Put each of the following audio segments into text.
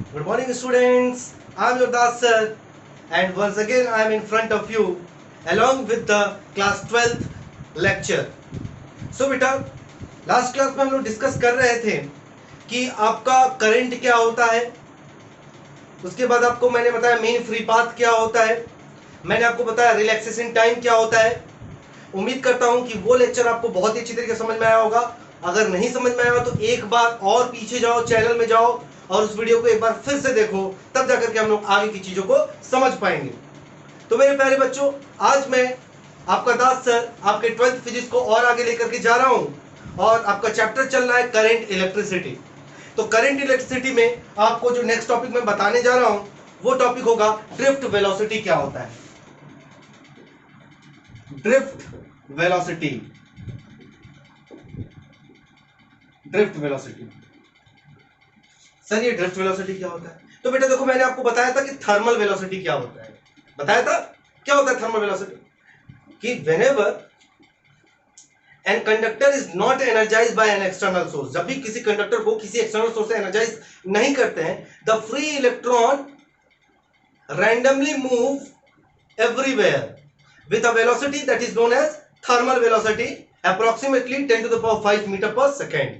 Good morning, students. I am your Das sir, and once again I am in front of you along with the class 12th lecture. So बेटा, last class में हम लोग discuss कर रहे थे कि आपका करंट क्या होता है, उसके बाद आपको मैंने बताया मेन फ्री पाथ क्या होता है, मैंने आपको बताया रिलैक्सेशन टाइम क्या होता है। उम्मीद करता हूं कि वो लेक्चर आपको बहुत ही अच्छी तरीके से समझ में आया होगा। अगर नहीं समझ में आया तो एक बार और पीछे जाओ, चैनल में जाओ और उस वीडियो को एक बार फिर से देखो, तब जाकर के हम लोग आगे की चीजों को समझ पाएंगे। तो मेरे प्यारे बच्चों, आज मैं आपका दास सर आपके 12th फिजिक्स को और आगे लेकर के जा रहा हूं और आपका चैप्टर चल रहा है करंट इलेक्ट्रिसिटी। तो करंट इलेक्ट्रिसिटी में आपको जो नेक्स्ट टॉपिक मैं बताने जा रहा हूं वो टॉपिक होगा ड्रिफ्ट वेलोसिटी क्या होता है। Drift velocity, drift velocity. Sir ये ड्रिफ्ट वेलोसिटी क्या होता है? तो बेटा देखो, मैंने आपको बताया था कि थर्मल वेलोसिटी क्या होता है। बताया था क्या होता है थर्मल वेलोसिटी, कि whenever an conductor is not energised by an external source, जब भी किसी कंडक्टर को किसी एक्सटर्नल सोर्स से एनर्जाइज नहीं करते हैं, the free electron randomly move everywhere with a velocity that is known as thermal velocity approximately 10 to the power 5 meter per second।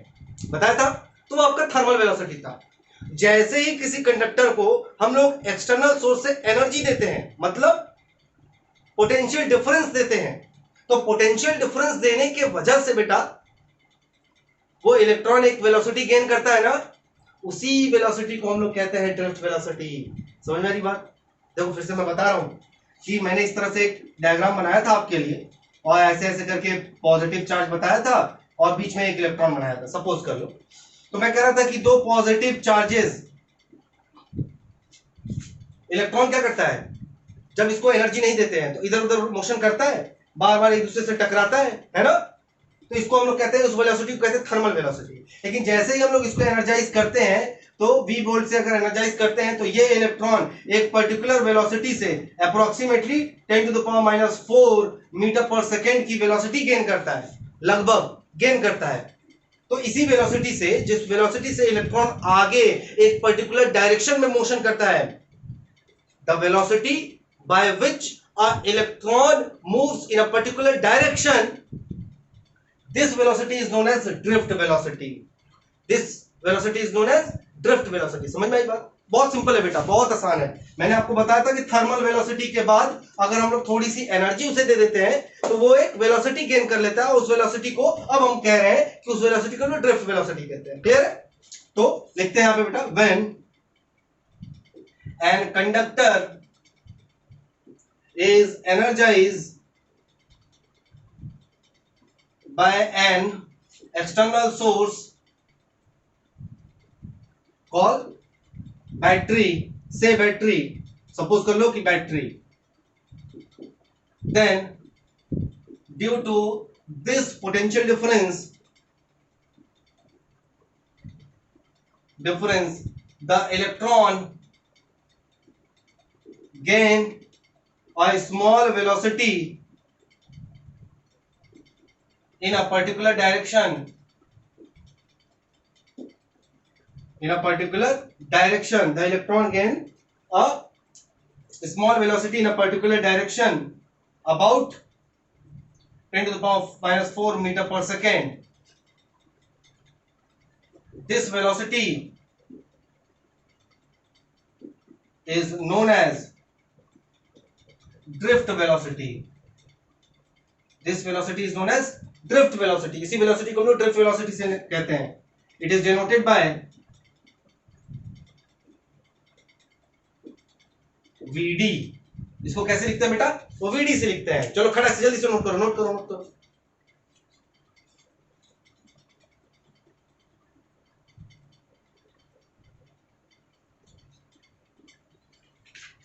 बताया था, तो वो आपका थर्मल वेलोसिटी था। जैसे ही किसी कंडक्टर को हम लोग एक्सटर्नल सोर्स से एनर्जी देते हैं, मतलब पोटेंशियल डिफरेंस देते हैं, तो पोटेंशियल डिफरेंस देने के वजह से बेटा वो इलेक्ट्रॉन एक वेलोसिटी गेन करता है ना, उसी वेलोसिटी को हम लोग कहते हैं ड्रिफ्ट वेलोसिटी। समझ में आ रही बात? देखो फिर से मैं बता रहा हूं कि मैंने इस तरह से एक डायग्राम बनाया था आपके लिए और ऐसे ऐसे करके पॉजिटिव चार्ज बताया था और बीच में एक इलेक्ट्रॉन बनाया था, सपोज कर लो। तो मैं कह रहा था कि दो पॉजिटिव चार्जेस, इलेक्ट्रॉन क्या करता है जब इसको एनर्जी नहीं देते हैं तो इधर उधर मोशन करता है, बार बार एक दूसरे से टकराता है ना। तो इसको हम लोग कहते हैं, उस वेलोसिटी को कहते हैं थर्मल वेलोसिटी। लेकिन जैसे ही हम लोग इसको एनर्जाइज करते हैं, तो V वोल्ट से अगर एनर्जाइज करते हैं, तो ये इलेक्ट्रॉन एक पर्टिकुलर वेलोसिटी से approximately 10 to the power -4 metre per second की वेलोसिटी गेन करता है, लगभग गेन करता है। तो इसी वेलोसिटी से, जिस वेलोसिटी से इलेक्ट्रॉन आगे एक पर्टिकुलर डायरेक्शन में मोशन करता है, the velocity by which a electron moves in a particular direction, this velocity is known as drift velocity। this velocity is known as drift velocity। समझ में आई बात? बहुत सिंपल है बेटा, बहुत आसान है। मैंने आपको बताया था कि थर्मल वेलोसिटी के बाद अगर हम लोग थोड़ी सी एनर्जी उसे दे देते हैं तो वो एक वेलोसिटी गेन कर लेता है। उस वेलोसिटी को अब हम कह रहे हैं कि उस वेलोसिटी को ड्रिफ्ट वेलोसिटी कहते हैं। क्लियर है? तो लिखते हैं यहां पे बेटा, when an conductor is energized by an external source called battery, से बैटरी, सपोज कर लो कि battery, then due to this potential difference the electron gain a small velocity in a particular direction, the electron gain a small velocity in a particular direction about 10 to the power -4 meter per second। this velocity is known as drift velocity। this velocity is known as drift velocity। इसी velocity को हम लोग drift velocity से कहते हैं। it is denoted by VD। इसको कैसे लिखते हैं बेटा? वो VD से लिखते हैं। चलो खड़ा से जल्दी से नोट करो, नोट करो, नोट करो।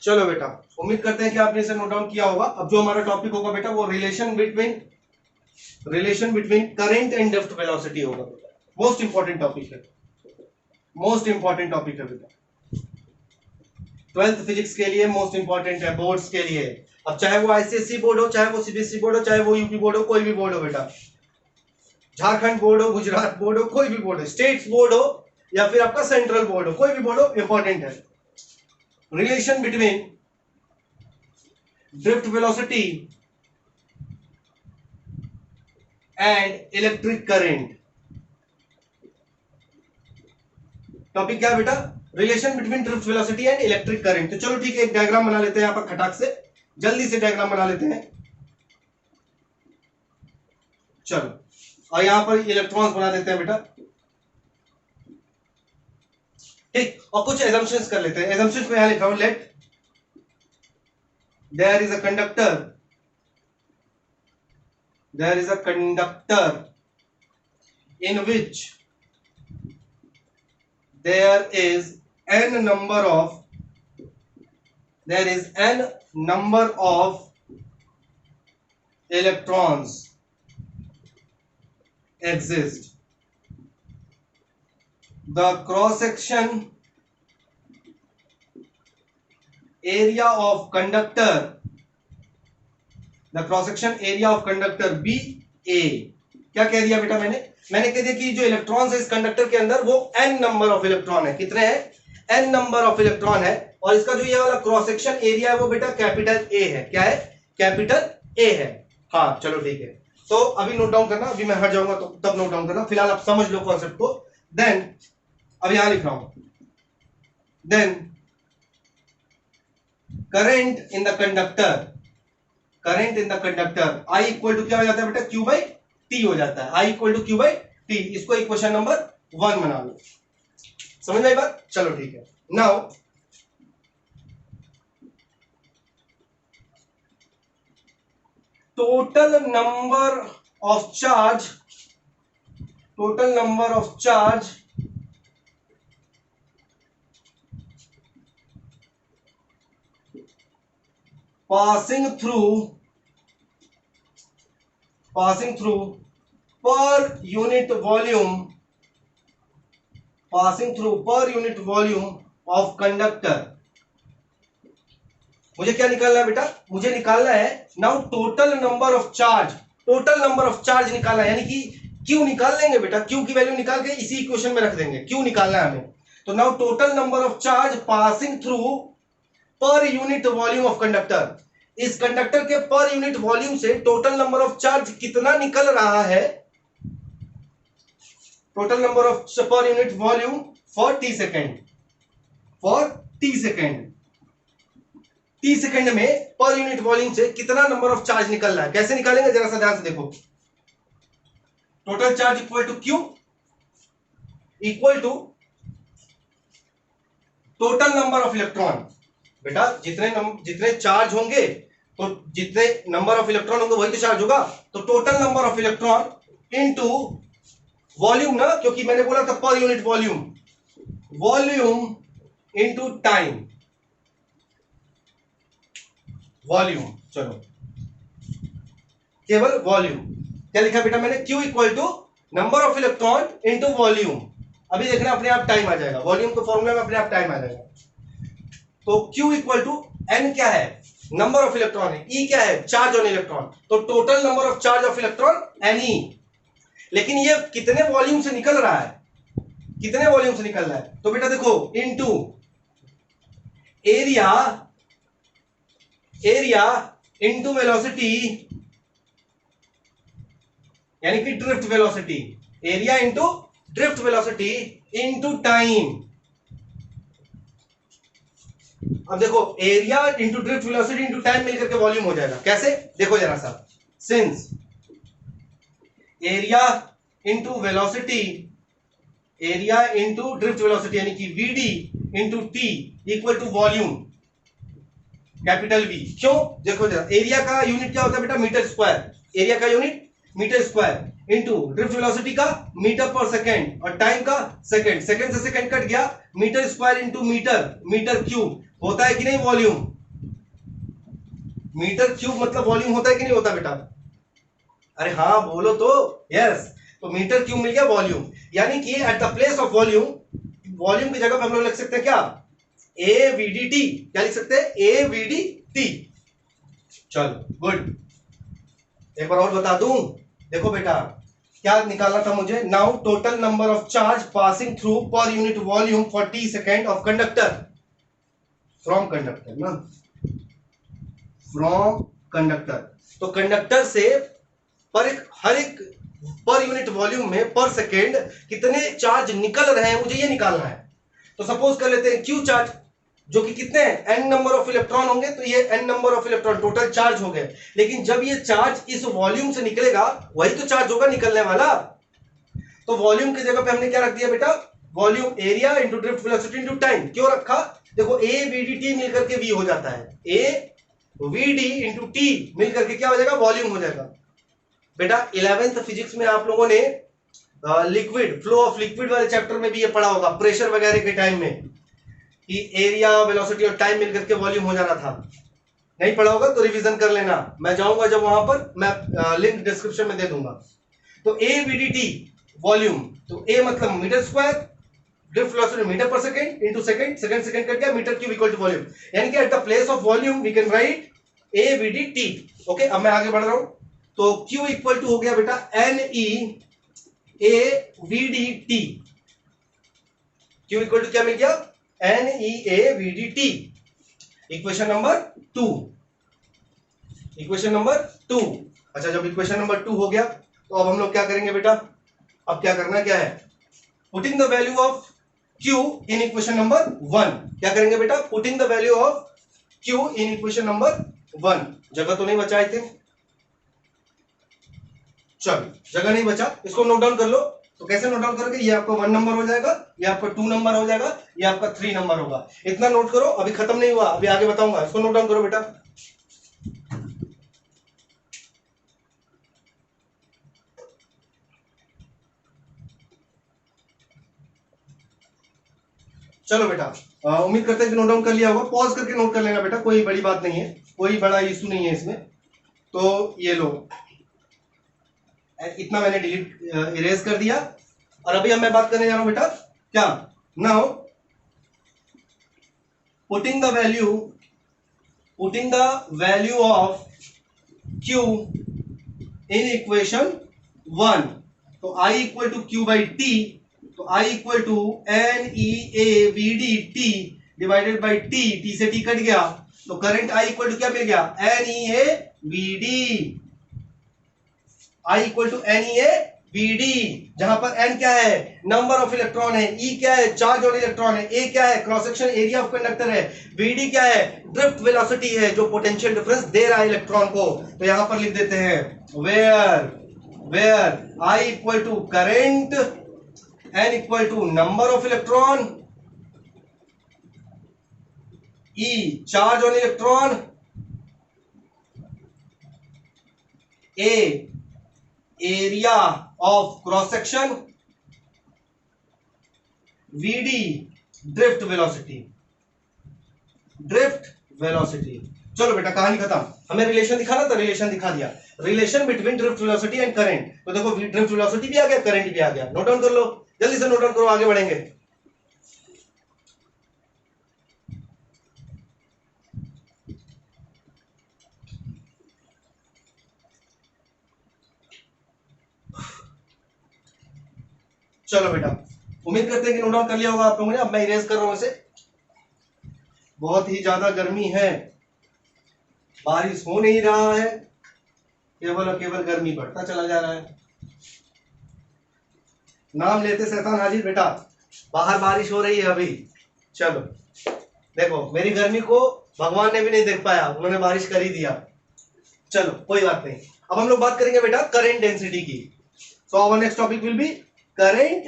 चलो बेटा, उम्मीद करते हैं कि आपने इसे नोट डाउन किया होगा। अब जो हमारा टॉपिक होगा बेटा वो relation between current and drift velocity होगा बेटा। मोस्ट इंपॉर्टेंट टॉपिक है, मोस्ट इंपॉर्टेंट टॉपिक है बेटा। 12th फिजिक्स के लिए मोस्ट इंपॉर्टेंट है, बोर्ड्स के लिए। अब चाहे वो आईसीएसई बोर्ड हो, चाहे वो सीबीएसई बोर्ड हो, चाहे वो यूपी बोर्ड हो, कोई भी बोर्ड हो बेटा, झारखंड बोर्ड हो, गुजरात बोर्ड हो, कोई भी बोर्ड हो, स्टेट्स बोर्ड हो या फिर आपका सेंट्रल बोर्ड हो, कोई भी बोर्ड हो, इंपॉर्टेंट है। Relation between drift velocity and electric current. Topic क्या है बेटा? Relation between drift velocity and electric current. तो चलो ठीक है, एक डायग्राम बना लेते हैं यहां पर खटाक से, जल्दी से डायग्राम बना लेते हैं। चलो, और यहां पर इलेक्ट्रॉन्स बना देते हैं बेटा, ठीक। और कुछ एजम्पशंस कर लेते हैं। एजम्पशंस में यहां लिखा हूं, let there is a conductor, there is a conductor in which there is n number of electrons exist. The cross section area of conductor, the cross section area of conductor B A. क्या कह दिया बेटा? मैंने कह दिया कि जो electrons है इस कंडक्टर के अंदर वो n नंबर ऑफ इलेक्ट्रॉन है। कितने हैं? n नंबर ऑफ इलेक्ट्रॉन है। और इसका जो ये वाला क्रॉस सेक्शन एरिया है वो बेटा कैपिटल ए है। क्या है? कैपिटल ए है। हाँ चलो ठीक है, तो अभी नोट डाउन करना, अभी मैं हट जाऊंगा तो तब नोट डाउन करना, फिलहाल आप समझ लो कॉन्सेप्ट को। देन अब यहां लिख रहा हूं, then current in the conductor, current in the conductor I equal to क्या हो जाता है बेटा? Q बाई टी हो जाता है। I equal to Q by T. इसको इक्वेशन नंबर 1 बना लो। समझ में आई बात? चलो ठीक है। Now total number of charge, total number of charge passing through per unit volume, passing through per unit volume of conductor। मुझे क्या निकालना है बेटा? मुझे निकालना है now total number of charge, total number of charge निकालना है, यानी कि क्यू निकाल लेंगे बेटा, क्यू की वैल्यू निकाल के इसी इक्वेशन में रख देंगे, क्यू निकालना है हमें। तो now total number of charge passing through पर यूनिट वॉल्यूम ऑफ कंडक्टर, इस कंडक्टर के पर यूनिट वॉल्यूम से टोटल नंबर ऑफ चार्ज कितना निकल रहा है, टोटल नंबर ऑफ पर unit volume for T second, for T second, T second में पर यूनिट वॉल्यूम से कितना नंबर ऑफ चार्ज निकल रहा है। कैसे निकालेंगे जरा सा ध्यान से देखो। Total charge equal to Q equal to total number of electron. बेटा जितने चार्ज होंगे तो जितने नंबर ऑफ इलेक्ट्रॉन होंगे वही तो चार्ज होगा। तो total number of electron into volume ना, क्योंकि मैंने बोला था per unit volume, volume into time, volume. चलो केवल वॉल्यूम। क्या लिखा बेटा मैंने? Q equal to number of electron into volume. अभी देखना अपने आप टाइम आ जाएगा, वॉल्यूम के फॉर्मूला में अपने आप टाइम आ जाएगा। तो Q इक्वल टू N क्या है? नंबर ऑफ इलेक्ट्रॉन है। E क्या है? Charge on electron. तो total number of charge of electron Ne। लेकिन ये कितने वॉल्यूम से निकल रहा है? कितने वॉल्यूम से निकल रहा है? तो बेटा देखो, into area, area into velocity, यानी कि drift velocity, area into drift velocity into time. अब देखो area into drift velocity into time मिलकर के वॉल्यूम हो जाएगा। कैसे? देखो जरा सा, since area into velocity, area into drift velocity यानी कि VD into T equal to volume capital V. क्यों? देखो जरा, एरिया का यूनिट क्या होता है बेटा? Metre square. एरिया का unit metre square into drift velocity का मीटर पर सेकेंड और टाइम का सेकेंड, सेकेंड से सेकेंड कट गया, metre square into metre, metre cube होता है कि नहीं वॉल्यूम? मीटर क्यूब मतलब वॉल्यूम होता है कि नहीं होता बेटा? अरे हाँ बोलो तो। यस, तो मीटर क्यूब मिल गया वॉल्यूम, यानी कि at the place of volume, volume की जगह पे हम लोग लिख सकते हैं क्या? AVDT। क्या लिख सकते हैं? AVDT। चलो गुड। एक बार और बता दूं, देखो बेटा क्या निकालना था मुझे? Now total number of charge passing through पर unit volume for T second of conductor from conductor ना, फ्रॉम कंडक्टर। तो कंडक्टर से हर एक पर यूनिट वॉल्यूम में पर सेकेंड कितने चार्ज निकल रहे हैं मुझे ये निकालना है। तो सपोज कर लेते हैं क्यू चार्ज, जो कि कितने हैं? एन नंबर ऑफ इलेक्ट्रॉन होंगे, तो ये N number of electron total charge हो गए। लेकिन जब ये चार्ज इस वॉल्यूम से निकलेगा वही तो चार्ज होगा निकलने वाला। तो वॉल्यूम की जगह पे हमने क्या रख दिया बेटा? Volume area into drift velocity into time. क्यों रखा? देखो ए वी डी टी मिलकर के वी हो जाता है, A V D into T मिलकर के क्या हो जाएगा? वॉल्यूम हो जाएगा। बेटा 11th फिजिक्स में आप लोगों ने लिक्विड फ्लो ऑफ लिक्विड वाले चैप्टर में भी ये पढ़ा होगा, प्रेशर वगैरह के टाइम में, कि एरिया वेलोसिटी और टाइम मिलकर के वॉल्यूम हो जाना था। नहीं पढ़ा होगा तो रिवीजन कर लेना, मैं जाऊंगा जब वहां पर मैं लिंक डिस्क्रिप्शन में दे दूंगा। तो A we D T volume, तो ए मतलब metre square, drift velocity metre per second into second, second second cut गया, metre cube equal to volume, यानी कि at the place of volume we can write A we D T. Okay, अब मैं आगे बढ़ रहा हूं। तो Q इक्वल टू हो गया बेटा N E A V D T. Q equal to क्या मिल गया? N E A V D T. Equation number 2, equation number 2। अच्छा, जब इक्वेशन नंबर 2 हो गया तो अब हम लोग क्या करेंगे बेटा? अब क्या करना क्या है? Putting the value of Q in equation number 1। क्या करेंगे बेटा? Putting the value of Q in equation number 1। जगह तो नहीं बचा आई थिंक, चलो जगह नहीं बचा, इसको नोट डाउन कर लो। तो कैसे नोट डाउन करोगे? ये आपका 1 नंबर हो जाएगा, ये आपका 2 नंबर हो जाएगा, ये आपका 3 नंबर होगा। इतना नोट करो, अभी खत्म नहीं हुआ, अभी आगे बताऊंगा। इसको नोट डाउन करो बेटा। चलो बेटा, उम्मीद करते हैं कि नोट डाउन कर लिया होगा। पॉज करके नोट कर लेना बेटा, कोई बड़ी बात नहीं है, कोई बड़ा इशू नहीं है इसमें। तो ये लो, इतना मैंने डिलीट इरेज कर दिया। और अभी अब मैं बात करने जा रहा हूं बेटा क्या? Now putting the value of Q in equation 1। तो I equal to Q by T, तो I equal to N E A V D T divided by T, T से टी कट गया, तो करंट I इक्वल टू क्या मिल गया? N E A V D. I equal to N E A V D, जहां पर n क्या है? नंबर ऑफ इलेक्ट्रॉन है, E क्या है? चार्ज ऑन इलेक्ट्रॉन है, A क्या है? Cross section area of conductor है, VD क्या है? ड्रिफ्ट वेलोसिटी है, जो पोटेंशियल डिफरेंस दे रहा है इलेक्ट्रॉन को। तो यहां पर लिख देते हैं where I equal to current, N equal to number of electron, E charge on electron, A area of cross section, VD drift velocity. चलो बेटा कहानी खत्म। हमें रिलेशन दिखाना था, रिलेशन दिखा दिया। Relation between drift velocity and current. तो देखो ड्रिफ्ट वेलोसिटी भी आ गया, करंट भी आ गया। नोट डाउन कर लो, जल्दी से नोट डाउन करो, आगे बढ़ेंगे। चलो बेटा, उम्मीद करते हैं कि नोट डाउन कर लिया होगा आप लोगों ने। अब मैं इरेज कर रहा हूं इसे। बहुत ही ज्यादा गर्मी है, बारिश हो नहीं रहा है, केवल और केवल गर्मी बढ़ता चला जा रहा है। नाम लेते शैतान हाजिर बेटा। बाहर बारिश हो रही है अभी। चलो देखो, मेरी गर्मी को भगवान ने भी नहीं देख पाया, उन्होंने बारिश कर ही दिया। चलो कोई बात नहीं। अब हम लोग बात करेंगे बेटा करंट डेंसिटी की। So our next topic will be current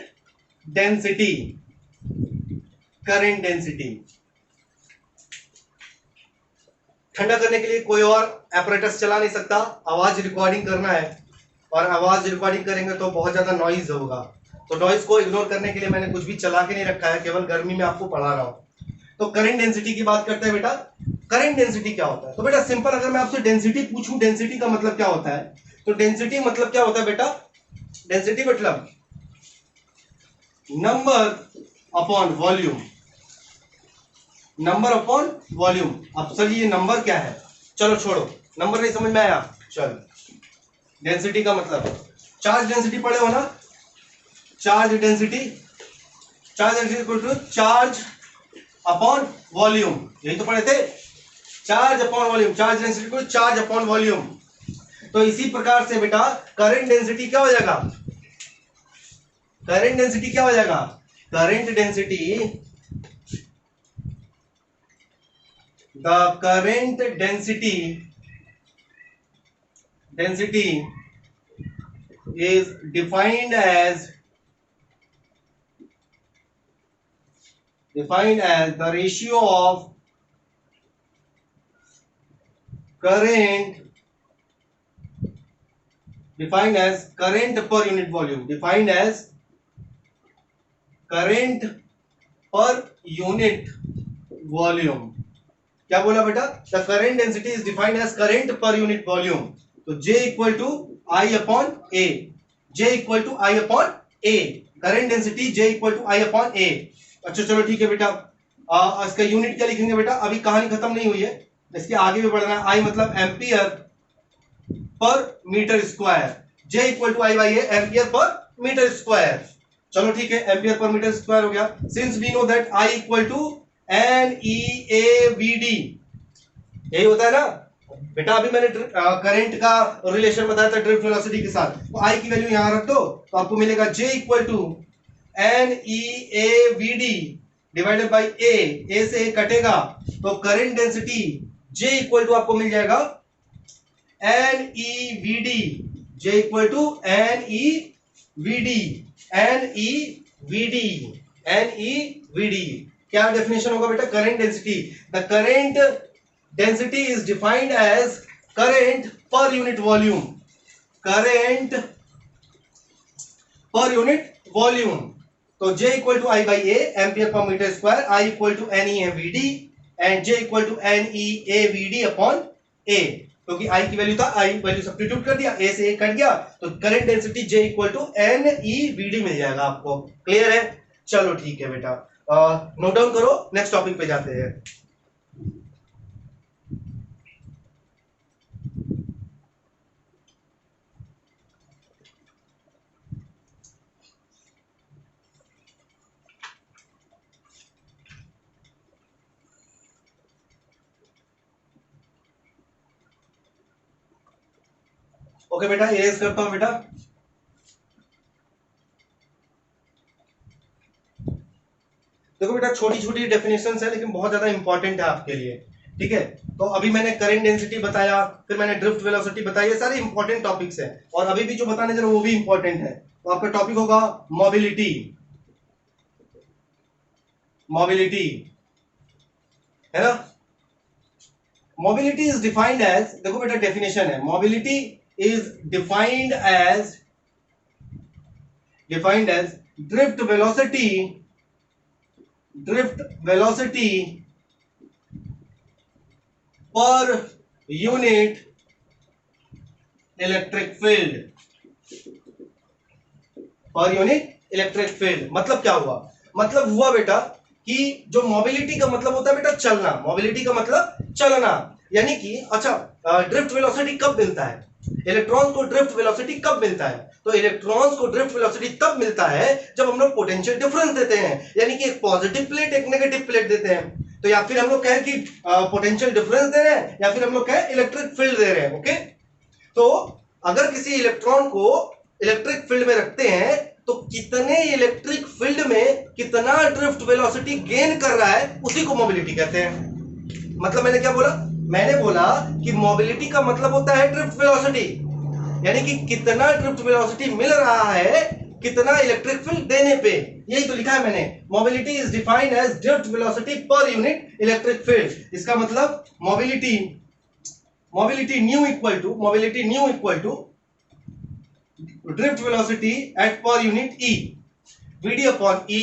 density. Current density ठंडा करने के लिए कोई और एपरेटस चला नहीं सकता, आवाज रिकॉर्डिंग करना है, और आवाज रिकॉर्डिंग करेंगे तो बहुत ज्यादा नॉइज होगा। तो नॉइज को इग्नोर करने के लिए मैंने कुछ भी चला के नहीं रखा है, केवल गर्मी में आपको पढ़ा रहा हूं। तो करंट डेंसिटी की बात करते हैं बेटा। करंट डेंसिटी क्या होता है? तो बेटा सिंपल, अगर मैं आपसे डेंसिटी पूछूं, डेंसिटी का मतलब क्या होता है? तो डेंसिटी मतलब क्या होता है बेटा? डेंसिटी मतलब number upon volume, number upon volume. अब सर ये नंबर क्या है? चलो छोड़ो, नंबर नहीं समझ में आया। चलो डेंसिटी का मतलब चार्ज डेंसिटी पढ़े हो ना, charge density equal to charge upon volume, यही तो पढ़े थे, charge upon volume, charge density equal to charge upon volume. तो इसी प्रकार से बेटा करंट डेंसिटी क्या हो जाएगा, करंट डेंसिटी क्या हो जाएगा, current density, the current density is defined as the ratio of current, defined as current per unit volume, defined as current per unit volume। क्या बोला बेटा, the current density is defined as current per unit volume। तो J equal to I upon A, J equal to I upon A, current density J equal to I upon A। अच्छा चलो ठीक है बेटा, इसका यूनिट क्या लिखेंगे बेटा, अभी कहानी खत्म नहीं हुई है, इसके आगे भी बढ़ना है। I मतलब ampere per metre square, J equal to I by A, ampere per metre square. चलो ठीक है, एम्पियर पर मीटर स्क्वायर हो गया। Since we know that I equal to NEAVD, यही होता है ना बेटा। अभी मैंने करंट का रिलेशन बताया था ड्रिफ्ट वेलोसिटी के साथ, तो आई की वैल्यू यहां रख दो तो आपको मिलेगा J equal to NEAVD divided by A से ए कटेगा तो current density J equal to आपको मिल जाएगा NEVD, J equal to NEVD। क्या डेफिनेशन होगा बेटा, current density, the current density is defined as current per unit volume, current per unit volume. तो J equal to I by A, ampere per metre square, I equal to NEAVD and J equal to NEAVD upon A, क्योंकि I की value था, I value substitute कर दिया, A से A cut गया तो current density J equal to NEVD मिल जाएगा आपको। क्लियर है, चलो ठीक है बेटा, नोट डाउन करो, नेक्स्ट टॉपिक पे जाते हैं। ओके बेटा, इरेज करता हूं बेटा। देखो बेटा, छोटी छोटी डेफिनेशंस है लेकिन बहुत ज्यादा इंपॉर्टेंट है आपके लिए, ठीक है। तो अभी मैंने करंट डेंसिटी बताया, फिर मैंने ड्रिफ्ट वेलोसिटी बताई, ये सारे इंपॉर्टेंट टॉपिक्स हैं, और अभी भी जो बताने जा रहा हूं वो भी इंपॉर्टेंट है। तो आपका टॉपिक होगा मोबिलिटी, मोबिलिटी है ना। मोबिलिटी इज डिफाइंड एज, देखो बेटा डेफिनेशन है, mobility is defined as drift velocity per unit electric field, per unit electric field. मतलब क्या हुआ, मतलब हुआ बेटा कि जो मोबिलिटी का मतलब होता है बेटा चलना, मोबिलिटी का मतलब चलना, यानी कि अच्छा ड्रिफ्ट वेलोसिटी कब मिलता है, इलेक्ट्रॉन को ड्रिफ्ट वेलोसिटी कब मिलता है, तो इलेक्ट्रॉन्स को ड्रिफ्ट वेलोसिटी तब मिलता है जब हम लोग पोटेंशियल डिफरेंस देते हैं, यानी कि एक पॉजिटिव प्लेट एक नेगेटिव प्लेट देते हैं। तो या फिर हम लोग कहें कि पोटेंशियल डिफरेंस दे रहे हैं, या फिर हम लोग कहें इलेक्ट्रिक फील्ड दे रहे हैं। ओके, तो अगर किसी इलेक्ट्रॉन को इलेक्ट्रिक फील्ड में रखते हैं तो कितने इलेक्ट्रिक फील्ड में कितना ड्रिफ्ट वेलोसिटी गेन कर रहा है उसी को मोबिलिटी कहते हैं। मतलब मैंने क्या बोला, मैंने बोला कि मोबिलिटी का मतलब होता है ड्रिफ्ट वेलोसिटी, यानी कि कितना ड्रिफ्ट वेलोसिटी मिल रहा है कितना इलेक्ट्रिक फील्ड देने पे, यही तो लिखा है मैंने। Mobility is defined as drift velocity per unit electric field. इसका मतलब mobility mu equal to drift velocity at per unit E, VD upon E.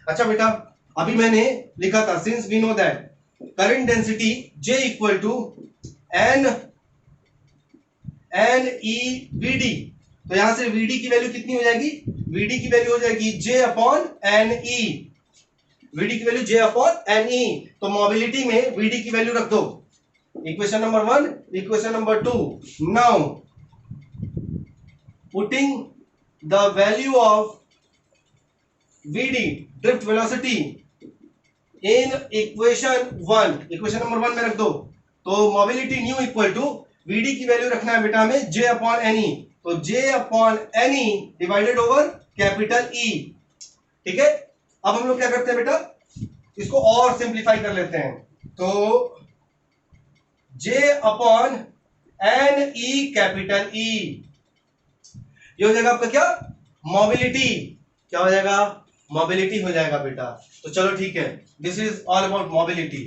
अच्छा बेटा, अभी मैंने लिखा था since we know that current density J equal to NEVD, तो यहां से VD की वैल्यू कितनी हो जाएगी, VD की वैल्यू हो जाएगी J अपॉन NE, VD की वैल्यू J अपॉन NE। तो मोबिलिटी में VD की वैल्यू रख दो, equation number 1, equation number 2। Now putting the value of VD drift velocity in equation one, equation number one में रख दो। तो mobility mu equal to VD की वैल्यू रखना है बेटा हमें जे अपॉन एनी, तो J upon N E divided over capital E. ठीक है, अब हम लोग क्या करते हैं बेटा, इसको और सिंप्लीफाई कर लेते हैं। तो J upon N E capital E, ये हो जाएगा आपका क्या, मोबिलिटी। क्या हो जाएगा, मोबिलिटी हो जाएगा बेटा। तो चलो ठीक है, this is all about mobility.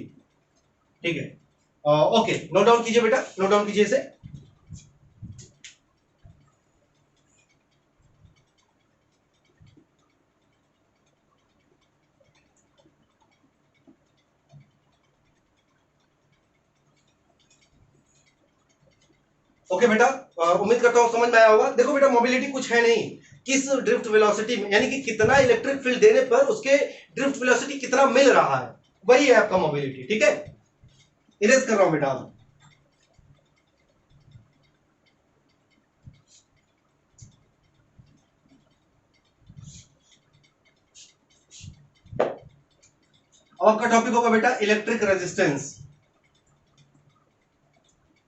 ठीक है, ओके, नोट डाउन कीजिए बेटा, नोट डाउन कीजिए इसे। ओके बेटा, उम्मीद करता हूं समझ में आया होगा। देखो बेटा, मोबिलिटी कुछ है नहीं, किस ड्रिफ्ट वेलोसिटी में, यानी कि कितना इलेक्ट्रिक फील्ड देने पर उसके ड्रिफ्ट वेलोसिटी कितना मिल रहा है, वही है आपका मोबिलिटी। ठीक है, इरेज कर रहा हूं बेटा। अब आपका टॉपिक होगा बेटा electric resistance.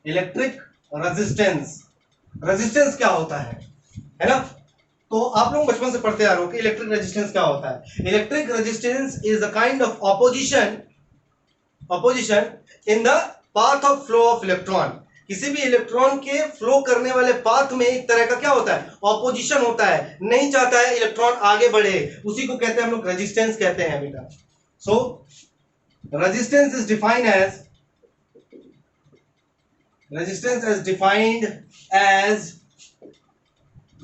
Electric resistance, resistance क्या होता है ना। तो आप लोग बचपन से पढ़ते आ रहे हो कि इलेक्ट्रिक रेजिस्टेंस क्या होता है। Electric resistance is a kind of opposition in the path of flow of electron. किसी भी इलेक्ट्रॉन के फ्लो करने वाले पाथ में एक तरह का क्या होता है, ऑपोजिशन होता है, नहीं चाहता है इलेक्ट्रॉन आगे बढ़े, उसी को कहते हैं हम लोग रेजिस्टेंस कहते हैं बेटा। So resistance is defined as, resistance is defined as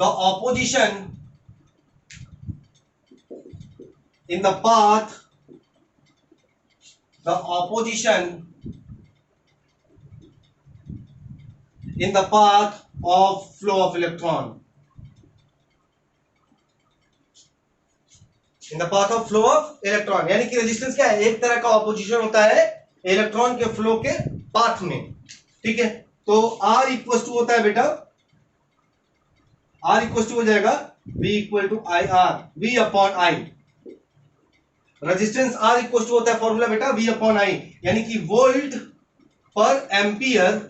the opposition in the path, the opposition in the path of flow of electron, in the path of flow of electron। यानी कि resistance क्या है, एक तरह का opposition होता है electron के फ्लो के पाथ में। ठीक है, तो R इक्वल टू होता है बेटा, R इक्वल टू हो जाएगा V equal to I R, V upon I. Resistance R equal to होता है फॉर्मूला बेटा V अपॉन आई, यानी कि वोल्ट पर एम्पियर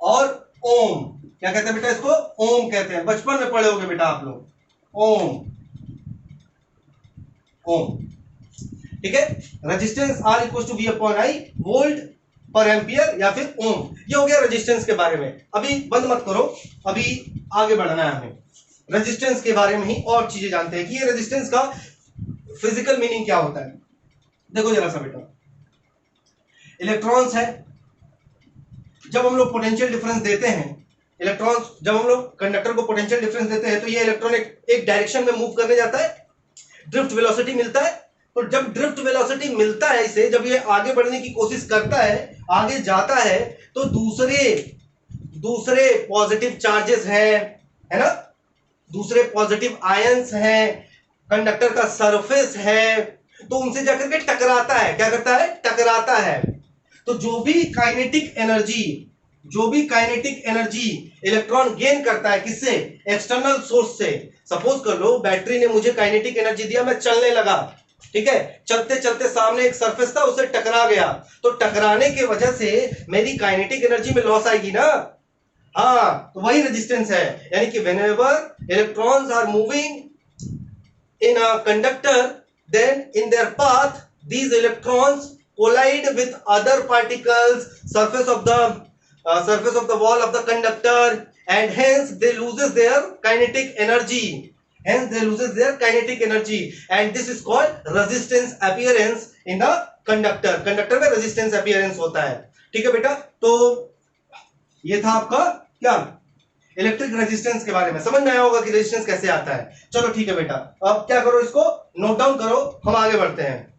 और ओम। क्या कहते हैं बेटा इसको, ओम कहते हैं, बचपन में पढ़े होगे बेटा आप लोग, ओम, ओम। ठीक है, resistance R equal to V upon I, volt per ampere या फिर ओम। ये हो गया रेजिस्टेंस के बारे में। अभी बंद मत करो, अभी आगे बढ़ना है हमें, रेजिस्टेंस के बारे में ही और चीजें जानते हैं कि ये रेजिस्टेंस का फिजिकल मीनिंग क्या होता है। देखो जरा सा बेटा, इलेक्ट्रॉन्स है, जब हम लोग पोटेंशियल डिफरेंस देते हैं, इलेक्ट्रॉन्स जब हम लोग कंडक्टर को पोटेंशियल डिफरेंस देते हैं तो ये इलेक्ट्रॉन एक डायरेक्शन में मूव करने जाता है, ड्रिफ्ट वेलोसिटी मिलता है। तो जब ड्रिफ्ट वेलोसिटी मिलता है इसे, जब ये आगे बढ़ने की कोशिश करता है, आगे जाता है, तो दूसरे पॉजिटिव चार्जेस हैं, है ना, दूसरे पॉजिटिव आयंस हैं, कंडक्टर का सरफेस है, तो उनसे जाकर के टकराता है। क्या करता है, टकराता है। तो जो भी काइनेटिक एनर्जी इलेक्ट्रॉन गेन करता है, किससे, एक्सटर्नल सोर्स से। सपोज कर लो बैटरी ने मुझे काइनेटिक एनर्जी दिया, मैं चलने लगा, ठीक है, चलते चलते सामने एक सरफेस था, उसे टकरा गया, तो टकराने की वजह से मेरी काइनेटिक एनर्जी में लॉस आएगी ना। हाँ, तो वही रेजिस्टेंस है। यानी कि whenever electrons are moving in a conductor, then in their path these electrons collide with other particles, surface of the wall of the conductor, and hence they loses their kinetic energy, and this is called resistance appearance in the conductor में resistance appearance होता है। ठीक है बेटा, तो ये था आपका क्या, इलेक्ट्रिक रेजिस्टेंस के बारे में। समझ में आया होगा कि रेजिस्टेंस कैसे आता है। चलो ठीक है बेटा, अब क्या करो, इसको नोट डाउन करो, हम आगे बढ़ते हैं।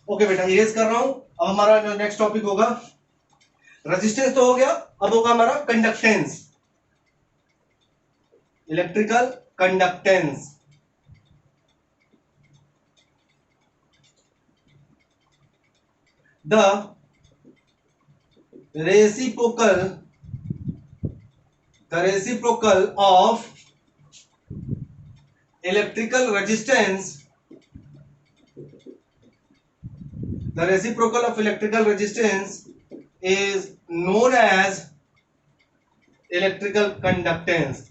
ओके बेटा, इरेज कर रहा हूं। अब हमारा नेक्स्ट टॉपिक होगा, रेजिस्टेंस तो हो गया, अब होगा हमारा conductance, electrical conductance. the reciprocal of electrical resistance, the reciprocal of electrical resistance is known as electrical conductance.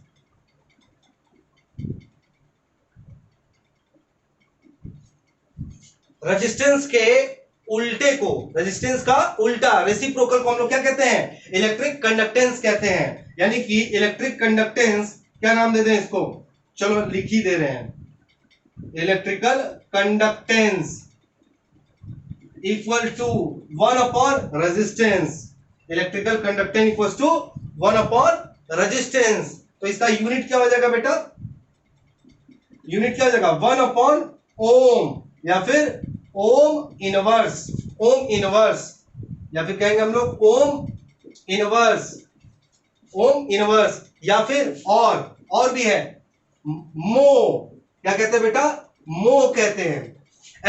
Resistance के उल्टे को, रेजिस्टेंस का उल्टा, रेसिप्रोकल को हम लोग क्या कहते हैं? इलेक्ट्रिक कंडक्टेंस कहते हैं। यानी कि इलेक्ट्रिक कंडक्टेंस, क्या नाम दे दें इसको? चलो लिख ही दे रहे हैं, electrical conductance equal to 1 upon resistance. Electrical conductance equal to 1 upon resistance. तो इसका यूनिट क्या हो जाएगा बेटा? यूनिट क्या हो जाएगा? 1 अपॉन ओम, या फिर ओम इनवर्स, ओम इनवर्स, या फिर कहेंगे हम लोग ओम इनवर्स, ओम इनवर्स, या फिर और भी है मो। क्या कहते हैं बेटा? मो कहते हैं,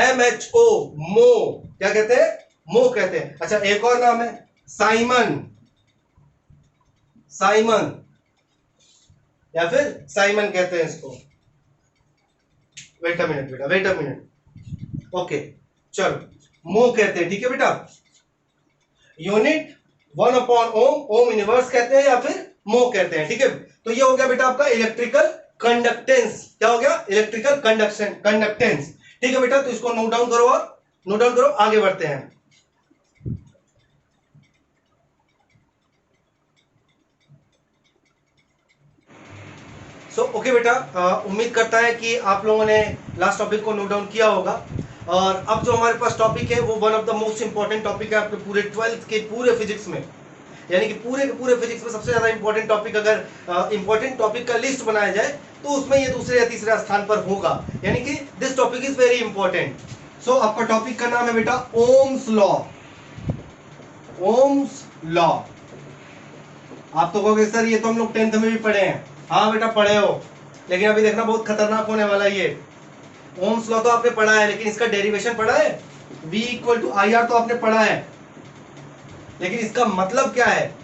MHO, मो। क्या कहते हैं? मो कहते हैं। अच्छा, एक और नाम है साइमन, साइमन, या फिर साइमन कहते हैं इसको। वेट अ मिनट बेटा, वेट अ मिनट। ओके, चलो, मो कहते हैं, ठीक है बेटा। यूनिट 1 अपॉन ओम, ओम इनवर्स कहते हैं या फिर मो कहते हैं, ठीक है। तो ये हो गया बेटा आपका इलेक्ट्रिकल कंडक्टेंस। क्या हो गया? इलेक्ट्रिकल कंडक्टेंस, ठीक है बेटा। तो इसको नोट डाउन करो, आप नोट डाउन करो, आगे बढ़ते हैं। ओके बेटा, उम्मीद करता है कि आप लोगों ने लास्ट टॉपिक को नोट डाउन किया होगा। और अब जो हमारे पास टॉपिक है वो one of the most important topic है आपके पूरे 12th के पूरे फिजिक्स में। यानी कि पूरे के पूरे फिजिक्स में सबसे ज्यादा इंपॉर्टेंट टॉपिक, अगर इंपॉर्टेंट टॉपिक का लिस्ट बनाया जाए तो उसमें ये दूसरे या तीसरे स्थान पर होगा। यानी कि this topic is very important. So आपका टॉपिक का नाम है बेटा ओम्स लॉ। Ohm's law. आप तो कहोगे सर ये तो हम लोग 10th में भी पढ़े हैं। हाँ बेटा पढ़े हो, लेकिन अभी देखना बहुत खतरनाक होने वाला है ये। ओम्स लॉ तो आपने पढ़ा है, लेकिन इसका डेरिवेशन पढ़ा है? V equal to I R तो आपने पढ़ा है, लेकिन इसका मतलब क्या है,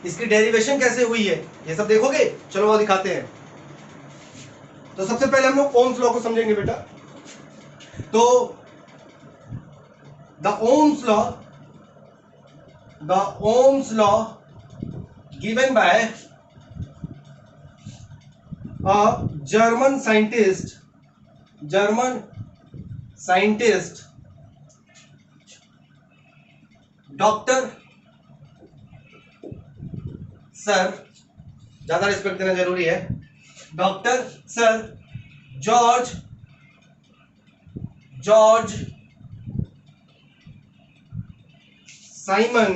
इसकी डेरिवेशन कैसे हुई है, ये सब देखोगे। चलो वो दिखाते हैं। तो सबसे पहले हम लोग ओम्स लॉ को समझेंगे बेटा। तो the Ohm's law given by a German scientist, doctor sir, ज्यादा रिस्पेक्ट देना जरूरी है, doctor sir George Simon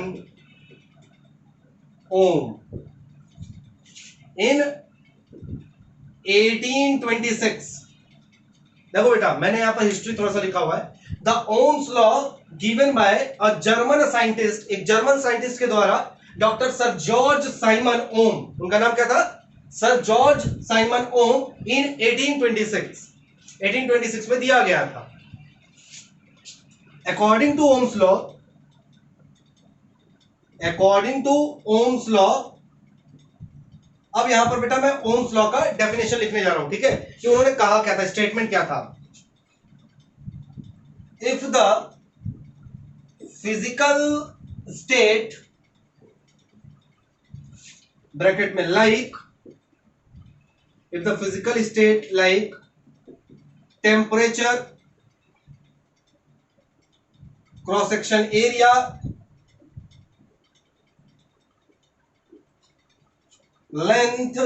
Ohm in 1826। देखो बेटा, मैंने यहां पर हिस्ट्री थोड़ा सा लिखा हुआ है। The Ohm's law given by a German scientist, एक जर्मन साइंटिस्ट के द्वारा, डॉक्टर सर जॉर्ज साइमन ओम। उनका नाम क्या था? Sir George Simon Ohm in 1826। 1826 में दिया गया था। अकॉर्डिंग टू ओम्स लॉ, अब यहां पर बेटा मैं ओम्स लॉ का डेफिनेशन लिखने जा रहा हूं, ठीक है, कि उन्होंने कहा क्या था, स्टेटमेंट क्या था। If the physical state, bracket में like, if the physical state like temperature, cross section area, length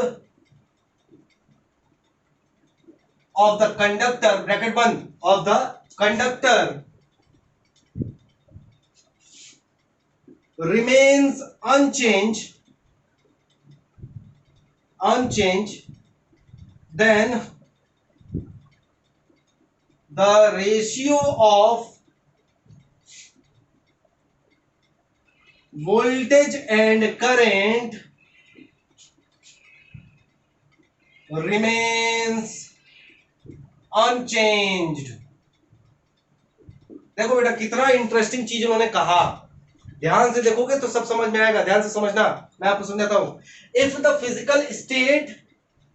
of the conductor, bracket 1, of the conductor remains unchanged, then the ratio of voltage and current remains unchanged. देखो बेटा कितना interesting चीज उन्होंने कहा, ध्यान से देखोगे तो सब समझ में आएगा, ध्यान से समझना, मैं आपको समझाता हूं। If the physical state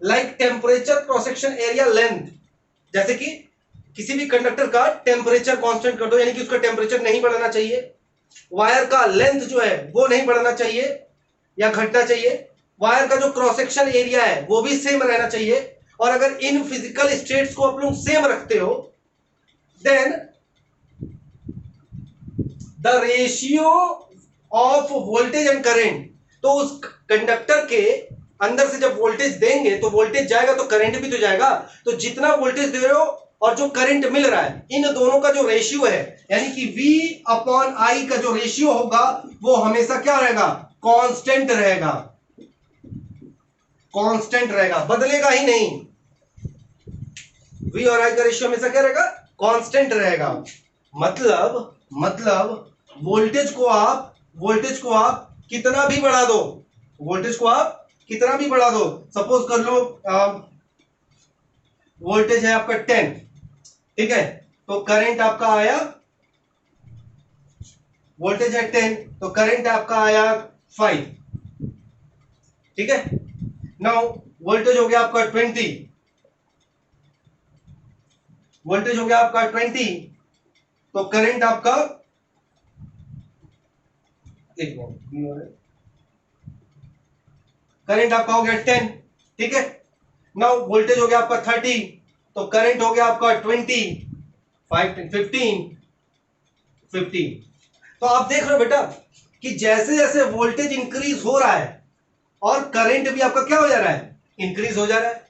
like temperature, cross section area, length, जैसे कि किसी भी कंडक्टर का टेम्परेचर कांस्टेंट कर दो, यानी कि उसका टेम्परेचर नहीं बढ़ाना चाहिए, वायर का लेंथ जो है वो नहीं बढ़ाना चाहिए या घटना चाहिए, वायर का जो क्रॉस सेक्शन एरिया है वो भी सेम रहना चाहिए, और अगर इन फिजिकल स्टेट्स को आप लोग सेम रखते हो, then the ratio of voltage and current, तो उस कंडक्टर के अंदर से जब वोल्टेज देंगे तो वोल्टेज जाएगा तो करंट भी तो जाएगा, तो जितना वोल्टेज दे रहे हो और जो करंट मिल रहा है, इन दोनों का जो रेशियो है, यानी कि V अपॉन I का जो रेशियो होगा वो हमेशा क्या रहेगा, कांस्टेंट रहेगा, कांस्टेंट रहेगा, बदलेगा ही नहीं। V और I का रेशियो हमेशा क्या रहेगा, कांस्टेंट रहेगा। मतलब वोल्टेज को आप कितना भी बढ़ा दो, वोल्टेज को आप कितना भी बढ़ा दो, सपोज कर लो वोल्टेज है आपका 10, ठीक है, तो करंट आपका आया, वोल्टेज है 10 तो करंट आपका आया 5, ठीक है। नाउ वोल्टेज हो गया आपका 20, वोल्टेज हो गया आपका 20, तो करंट आपका, एक मिनट, करंट आपका हो गया 10, ठीक है। नाउ वोल्टेज हो गया आपका 30, तो करंट हो गया आपका 20, 15। तो आप देख रहे हो बेटा कि जैसे जैसे वोल्टेज इंक्रीज हो रहा है और करंट भी आपका क्या हो जा रहा है, इंक्रीज हो जा रहा है,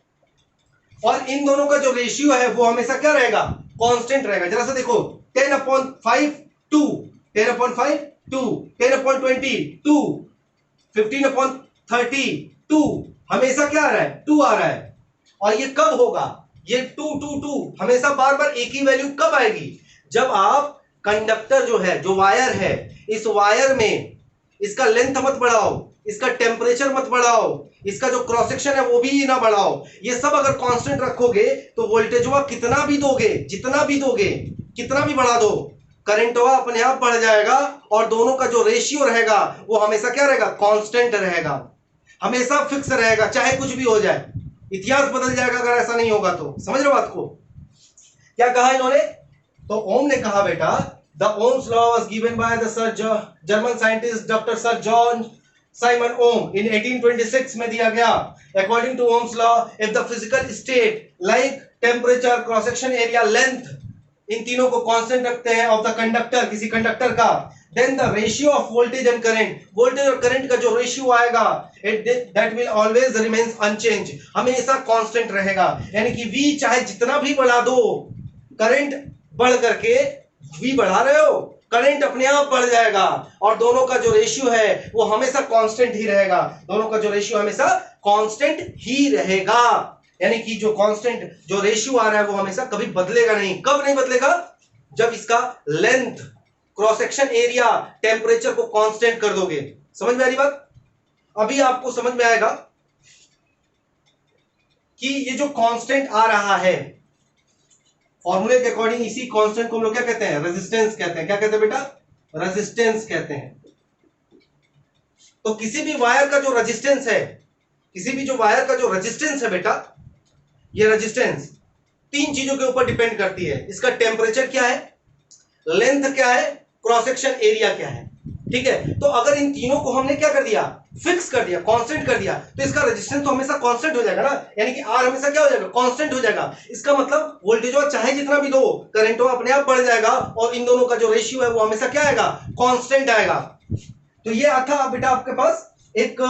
और इन दोनों का जो रेशियो है वो हमेशा क्या रहेगा, कांस्टेंट रहेगा। जरा सा देखो, 10/5 2, 10/5 2, 10/20 2, 15/30 2, हमेशा क्या आ रहा है, 2 आ रहा है। और ये कब होगा, ये 2 2 2 हमेशा बार बार एक ही वैल्यू कब आएगी, जब आप कंडक्टर जो है, जो वायर है, इस वायर में इसका लेंथ मत बढ़ाओ, इसका टेम्परेचर मत बढ़ाओ, इसका जो क्रॉस सेक्शन है वो भी ना बढ़ाओ, ये सब अगर कांस्टेंट रखोगे तो वोल्टेज कितना भी दोगे, जितना भी दोगे, कितना भी बढ़ा दो, करंट अपने आप बढ़ जाएगा, और दोनों का जो रेशियो रहेगा वो हमेशा क्या रहेगा, कांस्टेंट रहेगा, हमेशा फिक्स रहेगा, चाहे कुछ भी हो जाए। इतिहास बदल जाएगा अगर ऐसा नहीं होगा तो, समझ रहे हो बात को। क्या कहा इन्होंने, तो ओम ने कहा बेटा, the Ohm's law was given by the sir German scientist doctor sir John Simon Ohm in 1826 में दिया गया। According to Ohm's law, if the physical state like temperature, cross section area, length, इन तीनों को कांस्टेंट रखते हैं of the conductor, किसी conductor का, then the ratio of voltage and current, voltage और करंट का जो रेशियो आएगा, that will always remains unchange, हमेशा कांस्टेंट रहेगा। यानी कि V चाहे जितना भी बढ़ा दो, करंट बढ़ करके V बढ़ा रहे हो, करंट अपने आप बढ़ जाएगा, और दोनों का जो रेशियो है वो हमेशा कांस्टेंट ही रहेगा, दोनों का जो रेशियो हमेशा कांस्टेंट ही रहेगा। यानी कि जो कांस्टेंट जो रेशियो आ रहा है वो हमेशा कभी बदलेगा नहीं। कब नहीं बदलेगा, जब इसका length, cross section area, temperature को कांस्टेंट कर दोगे। समझ में आ रही बात, अभी आपको समझ में आएगा कि ये जो कांस्टेंट आ रहा है फॉर्मूले के अकॉर्डिंग, इसी कांस्टेंट को हम लोग क्या कहते हैं, रेजिस्टेंस कहते हैं। क्या कहते हैं बेटा, रेजिस्टेंस कहते हैं। तो किसी भी वायर का जो रेजिस्टेंस है, किसी भी जो वायर का जो रेजिस्टेंस है बेटा, ये रेजिस्टेंस तीन चीजों के ऊपर डिपेंड करती है। इसका टेम्परेचर क्या है, लेंथ क्या है, क्रॉस सेक्शन एरिया क्या है, ठीक है। तो अगर इन तीनों को हमने क्या कर दिया, फिक्स कर दिया, कांस्टेंट कर दिया, तो इसका रेजिस्टेंस तो हमेशा कांस्टेंट हो जाएगा ना, यानी कि R हमेशा क्या हो जाएगा, कांस्टेंट हो जाएगा। इसका मतलब वोल्टेज चाहे जितना भी दो, करंट अपने आप बढ़ जाएगा, और इन दोनों का जो रेशियो है वो हमेशा क्या आएगा, कांस्टेंट आएगा। तो ये था बेटा आपके पास एक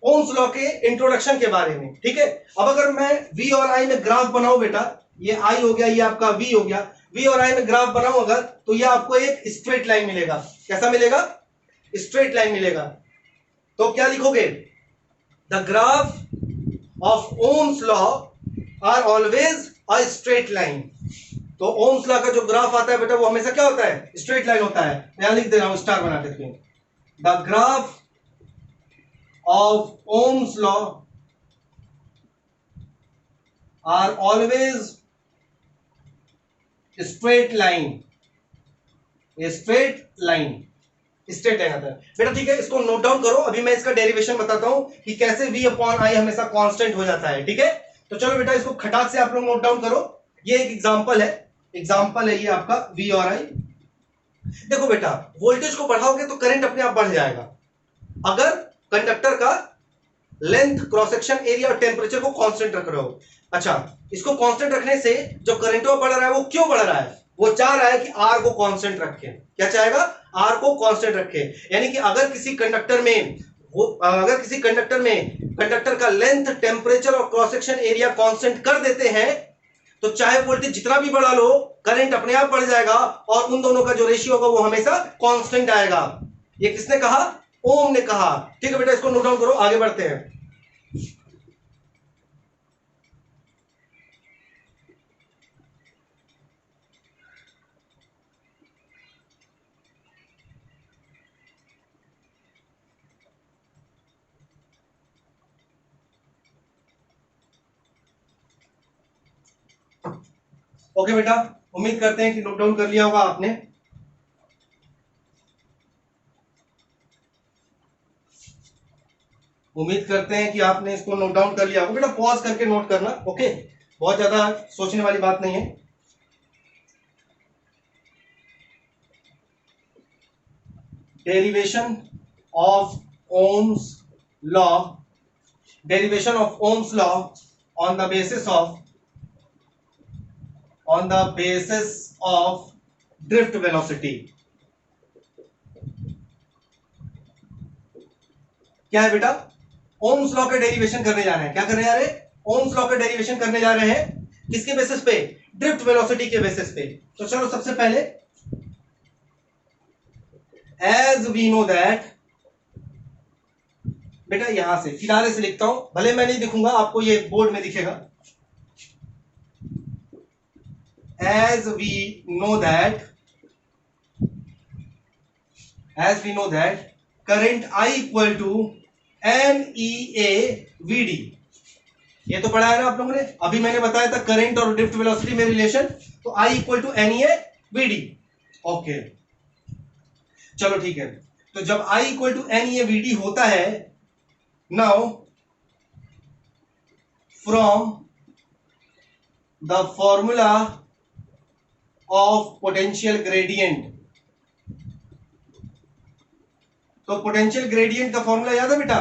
ओम्स लॉ के इंट्रोडक्शन के बारे में, ठीक है। अब अगर मैं V और I में ग्राफ बनाऊं बेटा, ये I हो गया, ये आपका V हो गया, V और I में ग्राफ बनाऊं अगर, तो ये आपको एक स्ट्रेट लाइन मिलेगा। कैसा मिलेगा, स्ट्रेट लाइन मिलेगा। तो क्या लिखोगे, the graph of Ohm's law are always a straight line. तो ओम्स लॉ का जो ग्राफ आता है बेटा वो हमेशा क्या होता है, स्ट्रेट लाइन होता है। यहां लिख दे रहा हूं स्टार बना के, the graph of Ohm's law are always straight line, straight line, straight line आता है बेटा, ठीक है। इसको नोट डाउन करो, अभी मैं इसका डेरिवेशन बताता हूं कि कैसे v अपॉन आई हमेशा कांस्टेंट हो जाता है, ठीक है। तो चलो बेटा इसको खटाक से आप लोग नोट डाउन करो। ये एक एग्जांपल है ये आपका v और i। देखो बेटा, वोल्टेज को बढ़ाओगे तो करंट अपने आप बढ़ जाएगा अगर कंडक्टर का लेंथ, क्रॉस सेक्शन एरिया और टेम्परेचर को कांस्टेंट रख रहे हो। अच्छा, इसको कांस्टेंट रखने से जो करंट बढ़ रहा है वो क्यों बढ़ रहा है? वो चाह रहा है कि आर को कांस्टेंट रखे। क्या चाहेगा? आर को कांस्टेंट रखे। यानी कि अगर किसी कंडक्टर में कंडक्टर का लेंथ, टेम्परेचर और क्रॉस सेक्शन एरिया कांस्टेंट कर देते हैं तो चाहे वोल्टेज जितना भी बढ़ा लो, करंट अपने आप बढ़ जाएगा और उन दोनों का जो रेशियो होगा वो हमेशा कांस्टेंट आएगा। ये किसने कहा? ओम ने कहा। ठीक है बेटा, इसको नोट डाउन करो, आगे बढ़ते हैं। ओके बेटा, उम्मीद करते हैं कि नोट डाउन कर लिया होगा आपने। उम्मीद करते हैं कि आपने इसको नोट डाउन कर लिया होगा। बेटा पॉज करके नोट करना, ओके, बहुत ज्यादा सोचने वाली बात नहीं है। Derivation of Ohm's law, derivation of Ohm's law on the basis of drift velocity. क्या है बेटा? ओम्स लॉ के डेरिवेशन करने जा रहे हैं। क्या करने जा रहे हैं? ओम्स लॉ के डेरिवेशन करने जा रहे हैं। किसके बेसिस पे? ड्रिफ्ट वेलोसिटी के बेसिस पे। तो चलो सबसे पहले, एज वी नो दैट, बेटा यहां से किनारे से लिखता हूं, भले मैं नहीं दिखूंगा, आपको ये बोर्ड में दिखेगा। as we know that current I equal to NEA VD। ये तो पढ़ा है ना आप लोगों ने? अभी मैंने बताया था करंट और ड्रिफ्ट वेलोसिटी में रिलेशन, तो I equal to NEA VD। Okay, चलो ठीक है। तो जब I equal to NEA VD होता है, now from the formula of potential gradient, तो पोटेंशियल ग्रेडियंट का फॉर्मूला याद है बेटा?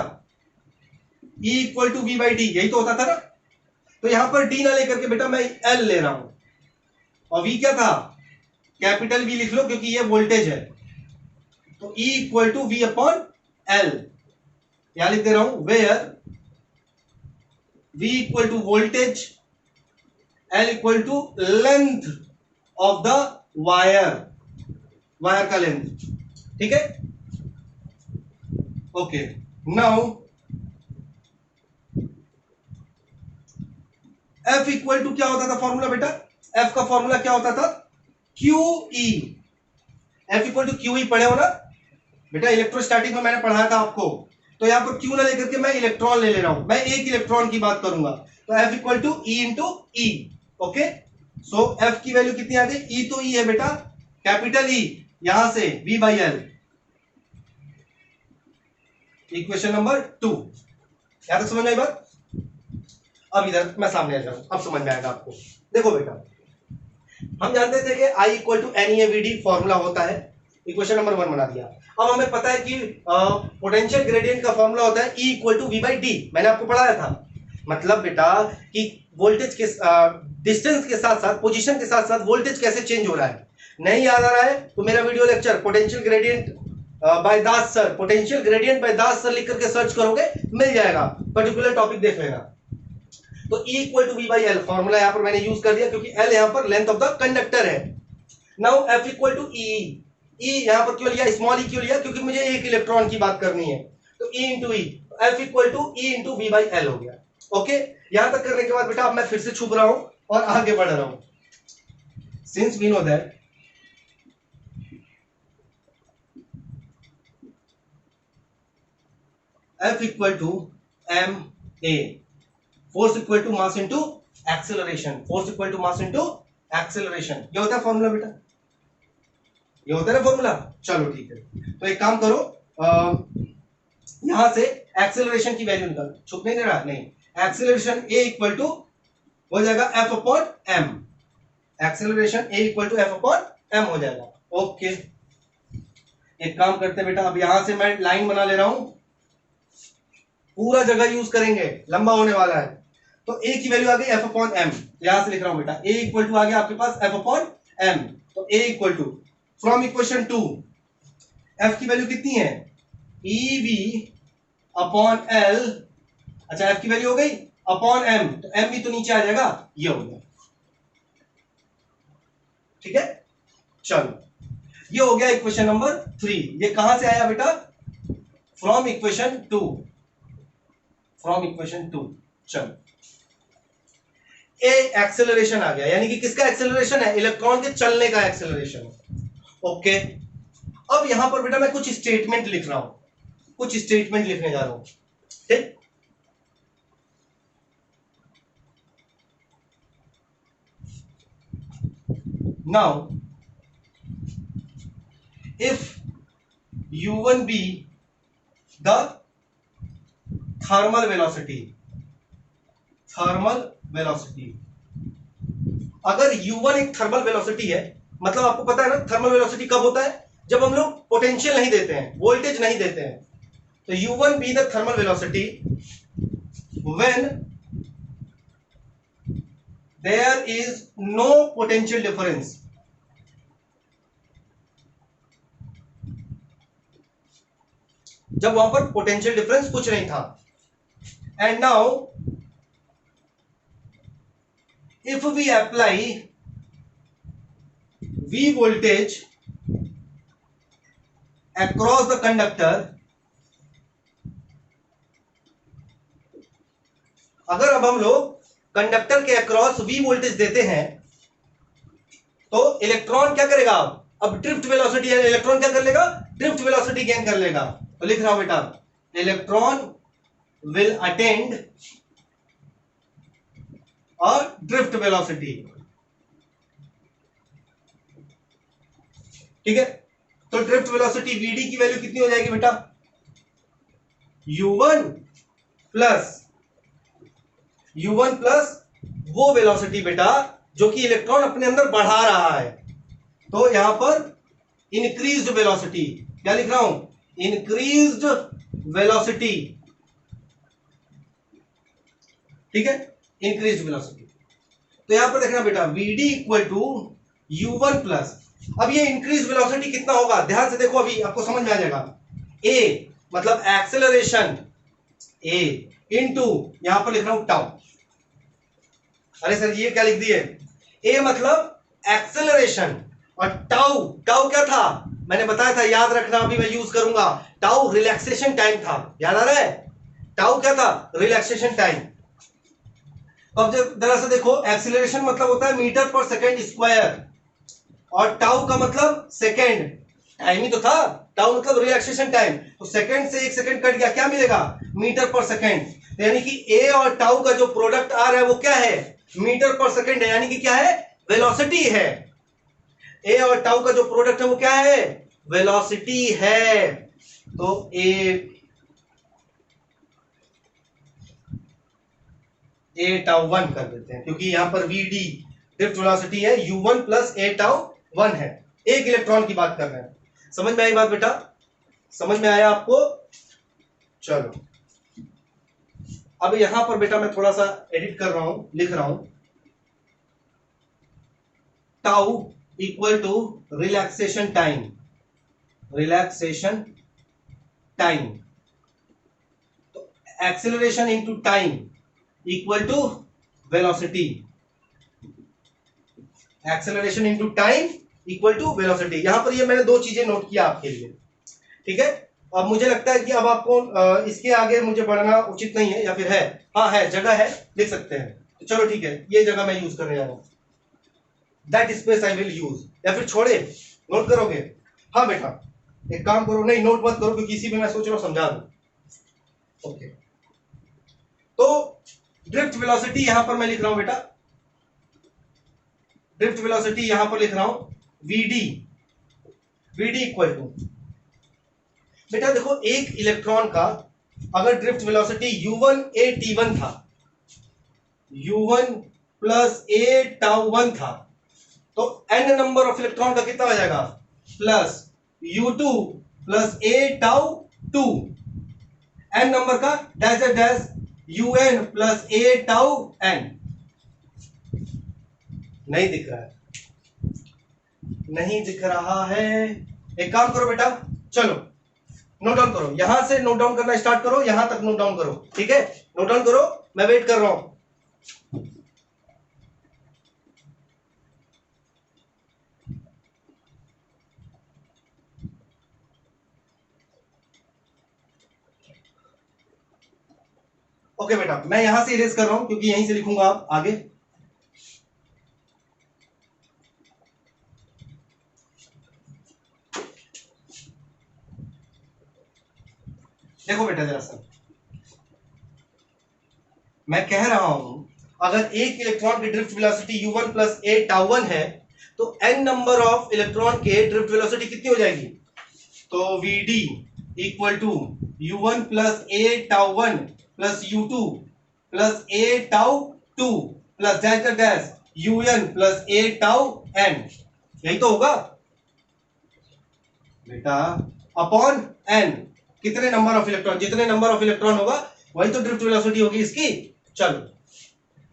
E equal to V by D, यही तो होता था ना। तो यहां पर D ना लेकर के बेटा मैं L ले रहा हूं, और V क्या था? कैपिटल V लिख लो क्योंकि ये वोल्टेज है। तो E equal to V upon L, यहां लिख दे रहा हूं, where V equal to voltage, L equal to length of the wire, wire का लेंथ। ठीक है, okay. Now F equal to क्या होता था फॉर्मूला बेटा? F का फॉर्मूला क्या होता था? QE। F equal to QE पढ़े हो ना बेटा? इलेक्ट्रोस्टैटिक में मैंने पढ़ाया था आपको। तो यहां पर Q ना लेकर के मैं इलेक्ट्रॉन ले रहा हूं, मैं एक इलेक्ट्रॉन की बात करूंगा। तो F equal to E into E। Okay, so F की वैल्यू कितनी आ गई? E तो E है बेटा, कैपिटल E, यहां से V by L। Equation number 2। यहां तक समझ में आई बात? अब इधर मैं सामने आ जाऊं, अब समझ में आएगा आपको। देखो बेटा, हम जानते थे कि I equal to NEAVD formula होता है, इक्वेशन नंबर 1 बना दिया। अब हमें पता है कि पोटेंशियल ग्रेडियंट का फॉर्मूला होता है E equal to V by D, मैंने आपको पढ़ाया था। मतलब बेटा कि वोल्टेज के डिस्टेंस के साथ साथ, पोजीशन के साथ साथ वोल्टेज कैसे चेंज हो रहा है। नहीं याद आ रहा है तो मेरा video lecture potential gradient by Das sir, potential gradient by Das sir लिख करके सर्च करोगे, मिल जाएगा, पर्टिकुलर टॉपिक देख लेना। तो E equal to V by L formula यहां पर मैंने यूज कर दिया क्योंकि L यहां पर लेंथ ऑफ द कंडक्टर है। Now F equal to E, E यहां पर क्यों लिया, स्मॉल e क्यों लिया? क्योंकि मुझे एक इलेक्ट्रॉन की बात करनी है। तो E into E, F equal to E into V by L हो गया। ओके, यहां तक करने के बाद बेटा अब मैं फिर से छुप रहा हूं और आगे बढ़ रहा हूं। Since we know that F equal to ma, force equal to mass into acceleration, force equal to mass into acceleration, ये होता है फॉर्मूला बेटा, ये होता है ना फॉर्मूला। चलो ठीक है, तो एक काम करो, यहां से एक्सेलरेशन की वैल्यू निकालो, छुप नहीं रहा, नहीं, एक्सेलरेशन ए इक्वल टू हो जाएगा F upon M, acceleration a equal to F upon M हो जाएगा। ओके, एक काम करते हैं बेटा, अब यहां से मैं लाइन बना ले रहा हूं, पूरा जगह यूज करेंगे, लंबा होने वाला है। तो ए की वैल्यू आ गई एफ अपॉन एम, यहां से लिख रहा हूं बेटा, ए इक्वल टू आ गया आपके पास एफ अपॉन एम, तो a equal to from equation 2 F की वैल्यू कितनी है, ई वी अपॉन एल, अच्छा एफ की वैल्यू हो गई अपॉन एम, तो एम भी तो नीचे आ जाएगा, ये हो गया, ठीक है। चलो ये हो गया इक्वेशन नंबर 3, ये कहां से आया बेटा, फ्रॉम इक्वेशन 2, फ्रॉम इक्वेशन 2। चलो ए एक्सेलरेशन आ गया, यानी कि किसका एक्सेलरेशन है, इलेक्ट्रॉन के चलने का एक्सेलरेशन है। ओके, अब यहां पर बेटा मैं कुछ स्टेटमेंट लिख रहा हूं, कुछ स्टेटमेंट लिखने जा रहा हूं, ठीक। Now if u1 be the thermal velocity, अगर u1 एक थर्मल वेलोसिटी है, मतलब आपको पता है ना थर्मल वेलोसिटी कब होता है, जब हम लोग पोटेंशियल नहीं देते हैं, वोल्टेज नहीं देते हैं। तो u1 be the thermal velocity when there is no potential difference, जब वहां पर पोटेंशियल डिफरेंस कुछ नहीं था। And now if we apply we voltage across the conductor, अगर अब हम लोग कंडक्टर के अक्रॉस वी वोल्टेज देते हैं, तो इलेक्ट्रॉन क्या करेगा, अब ड्रिफ्ट वेलोसिटी है, इलेक्ट्रॉन क्या कर लेगा, ड्रिफ्ट वेलोसिटी गेन कर लेगा। तो लिख रहा हूं बेटा, इलेक्ट्रॉन विल अटेंड और ड्रिफ्ट वेलोसिटी, ठीक है। तो ड्रिफ्ट वेलोसिटी वीडी की वैल्यू कितनी हो जाएगी बेटा, u1 प्लस वो वेलोसिटी बेटा जो कि इलेक्ट्रॉन अपने अंदर बढ़ा रहा है, तो यहां पर इंक्रीज्ड वेलोसिटी, क्या लिख रहा हूं, इंक्रीज्ड वेलोसिटी, ठीक है, इंक्रीज्ड वेलोसिटी। तो यहां पर देखना बेटा vd equal to u1 plus, अब ये इंक्रीज वेलोसिटी कितना होगा, ध्यान से देखो, अभी आपको समझ में आ जाएगा। a मतलब एक्सेलरेशन, a इनटू यहां पर लिख रहा हूं टाउ, अरे सर ये क्या लिख दिए, a मतलब एक्सेलरेशन और टाउ, टाउ क्या था, मैंने बताया था, याद रखना, अभी मैं यूज करूंगा, टाउ रिलैक्सेशन टाइम था, याद आ रहा है, टाउ क्या था, रिलैक्सेशन टाइम। अब जब जरा से देखो, एक्सेलरेशन मतलब होता है मीटर पर सेकेंड स्क्वायर, और टाउ का मतलब सेकेंड, टाइम ही तो था, टाउ मतलब रिलैक्सेशन टाइम, तो सेकेंड से 1 सेकेंड कट गया, क्या मिलेगा, मीटर पर सेकेंड। यानी कि ए और टाउ का जो प्रोडक्ट आ रहा है वो क्या है, मीटर पर सेकेंड है, यानी कि क्या है, वेलोसिटी है। ए और टाउ का जो प्रोडक्ट है वो क्या है, वेलोसिटी है। तो ए टाउ 1 कर देते हैं, क्योंकि यहां पर वीडी ड्रिफ्ट वेलोसिटी है, u1 प्लस ए टाउ 1 है, एक इलेक्ट्रॉन की बात कर रहे हैं। समझ में आई बात बेटा, समझ में आया आपको। चलो अब यहां पर बेटा मैं थोड़ा सा एडिट कर रहा हूं, लिख रहा हूं, tau equal to relaxation time, relaxation time, तो acceleration into time equal to velocity, acceleration into time equal to velocity. यहां पर ये मैंने 2 चीजें नोट किया आपके लिए, ठीक है। अब मुझे लगता है कि अब आपको इसके आगे मुझे बढ़ना उचित नहीं है, या फिर है, हाँ है, जगह है, लिख सकते हैं, तो चलो ठीक है, ये जगह मैं यूज करने जा रहा हूं, that space I will use, या फिर छोड़े, नोट करोगे, हाँ बेटा एक काम करो, नहीं नोट मत करो, क्योंकि इसी में मैं सोच रहा हूं समझा दूं। ओके, तो ड्रिफ्ट वेलोसिटी यहां पर मैं लिख रहा हूं बेटा ड्रिफ्ट वेलोसिटी यहां पर लिख रहा हूं vd, vd इक्वल टू, बेटा देखो एक इलेक्ट्रॉन का अगर drift velocity u1 a t1 था, u1 प्लस a tau1 था, तो n नंबर ऑफ इलेक्ट्रॉन का कितना हो जाएगा, plus u2 plus a tau2, n number का dash dash un plus a tau n। नहीं दिख रहा है, नहीं दिख रहा है। एक काम करो बेटा, चलो नोट डाउन करो, यहां से नोट डाउन करना स्टार्ट करो, यहां तक नोट डाउन करो, ठीक है, नोट डाउन करो, मैं वेट कर रहा हूं। ओके बेटा, मैं यहां से इरेज कर रहा हूं क्योंकि यहीं से लिखूंगा आप आगे। देखो बेटा जरा सा, मैं कह रहा हूं अगर एक इलेक्ट्रॉन की drift velocity u1 plus a tau1 है, तो n नंबर ऑफ इलेक्ट्रॉन के ड्रिफ्ट वेलोसिटी कितनी हो जाएगी, तो vd equal to u1 plus a tau1 plus u2 plus a tau2 plus dash dash un plus a tau n, यही तो होगा बेटा, अपॉन n, कितने नंबर ऑफ इलेक्ट्रॉन, जितने नंबर ऑफ इलेक्ट्रॉन होगा वही तो ड्रिफ्ट वेलोसिटी होगी इसकी। चलो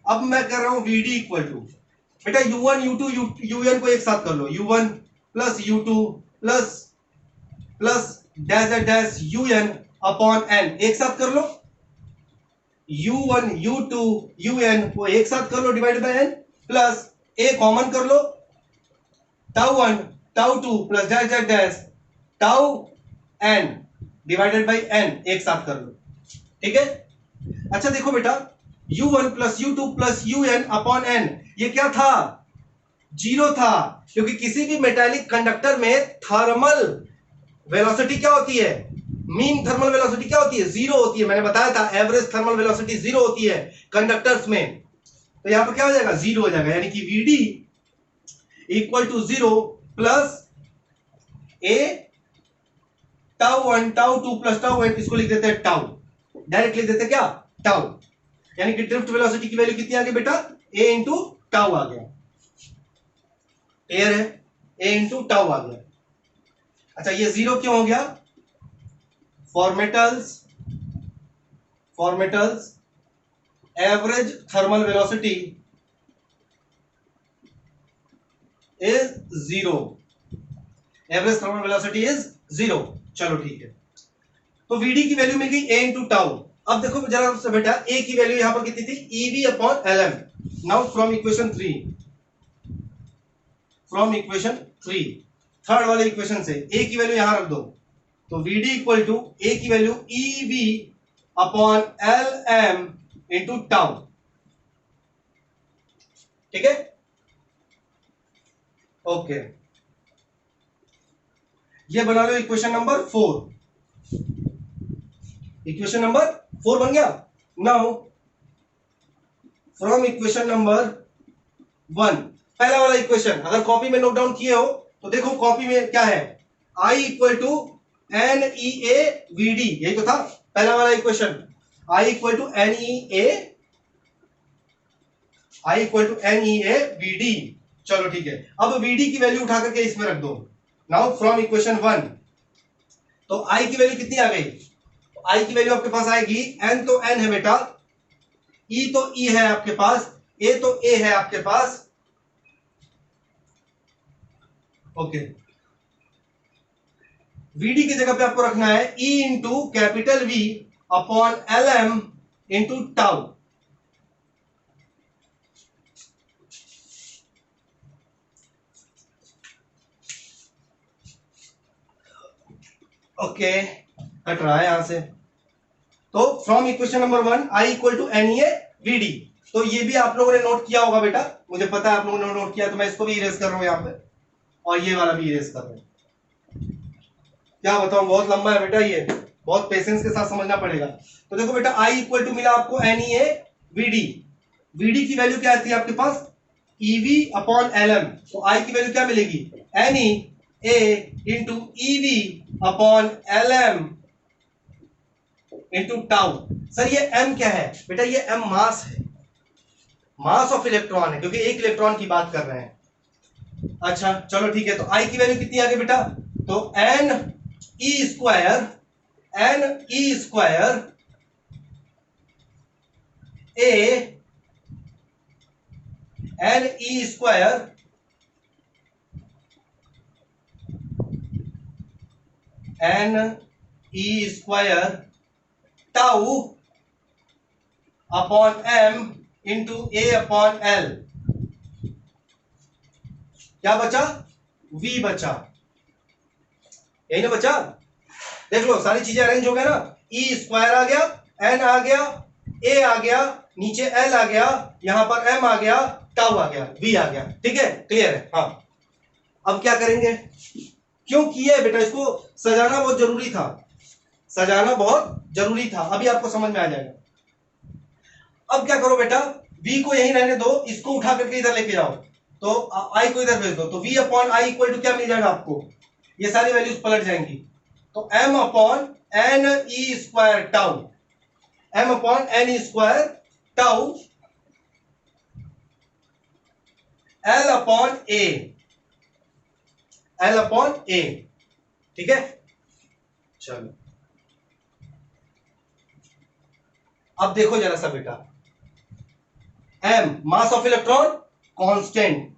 अब मैं कर रहा हूं vd इक्वल टू, बेटा u1 u2 un को एक साथ कर लो, u1 plus u2 plus plus dash dash un upon n, एक साथ कर लो, u1 u2 un को एक साथ कर लो divide by n, plus a common कर लो, tau1 tau2 plus dash dash dash tau n divided by n, एक साथ कर लो, ठीक है। अच्छा देखो बेटा u1 plus u2 plus un upon n, ये क्या था, जीरो था, क्योंकि किसी भी मेटालिक कंडक्टर में थर्मल वेलोसिटी क्या होती है, मीन थर्मल वेलोसिटी क्या होती है, जीरो होती है, मैंने बताया था एवरेज थर्मल वेलोसिटी जीरो होती है कंडक्टर्स में, तो यहां पर क्या हो जाएगा, जीरो हो जाएगा, यानी कि vd equal to zero plus a tau1 tau2 plus tau n, इसको लिख देते हैं टाउ, डायरेक्ट लिख देते हैं क्या, टाउ, यानी कि ड्रिफ्ट वेलोसिटी की वैल्यू कितनी आ गई बेटा, a इंटू टाउ आ गया, क्लियर है, a इंटू टाउ आ गया। अच्छा ये जीरो क्यों हो गया, for metals average thermal velocity is zero, average thermal velocity is zero. चलो ठीक है, तो vd की वैल्यू मिल गई a इंटू टाउ। अब देखो जरा से बेटा a की वैल्यू यहां पर कितनी थी, ev upon lm। Now from equation 3, third वाले इक्वेशन से a की वैल्यू यहां रख दो, तो vd इक्वल टू a की value ev upon lm into tau, ठीक है, ओके, ये बना लो इक्वेशन नंबर 4, इक्वेशन नंबर 4 बन गया। नाउ फ्रॉम इक्वेशन नंबर 1, पहला वाला इक्वेशन अगर कॉपी में नोट डाउन किए हो तो देखो कॉपी में क्या है, I equal to N E A V d, यही तो था पहला वाला equation, I equal to N E A V d. चलो ठीक है, अब वी डी की वैल्यू उठा करके इसमें रख दो। नाउ फ्रॉम इक्वेशन 1, तो I की वैल्यू कितनी आ गई, I की वैल्यू आपके पास आएगी, n तो n है बेटा, E तो E है आपके पास, A तो A है आपके पास, ओके। VD की जगह पे आपको रखना है E into capital V upon LM into tau, okay, cut रहा है यहां से। तो from equation number 1 I equal to n a we d, तो ये भी आप लोगों ने नोट किया होगा बेटा, मुझे पता है आप लोगों ने नोट किया, तो मैं इसको भी इरेज कर रहा हूं यहां पे, और ये वाला भी इरेज कर रहा हूं। क्या बताऊं, बहुत लंबा है बेटा, ये बहुत पेशेंस के साथ समझना पड़ेगा। तो देखो बेटा I इक्वल टू मिला आपको n a we d, v d की वैल्यू क्या थी आपके पास, ईवी अपॉन एलएम, तो आई की वैल्यू क्या मिलेगी, N E A into EV upon LM into tau. Sir ये एम क्या है बेटा, ये एम मास है, मास ऑफ इलेक्ट्रॉन है, क्योंकि एक इलेक्ट्रॉन की बात कर रहे हैं। अच्छा चलो ठीक है, तो आई की वैल्यू कितनी आ गई बेटा, तो N E square A N E square tau upon M into A upon L, क्या बचा, वी बचा, यही ना बचा। देख लो सारी चीजें अरेंज हो गया ना, ई स्क्वायर आ गया, एन आ गया, ए आ गया, नीचे एल आ गया, यहां पर एम आ गया, टाउ आ गया, वी आ गया। ठीक है, क्लियर है। हाँ अब क्या करेंगे, क्यों किया है बेटा, इसको सजाना बहुत जरूरी था, सजाना बहुत जरूरी था, अभी आपको समझ में आ जाएगा। अब क्या करो बेटा, v को यहीं रहने दो, इसको उठा करके इधर लेके जाओ, तो i को इधर भेज दो, तो v upon I equal to क्या मिल जाएगा आपको, ये सारी वैल्यूज पलट जाएंगी, तो m upon N E square tau, m upon N E square tau l upon A, ठीक है। चलो अब देखो जरा सा बेटा, m mass of electron constant,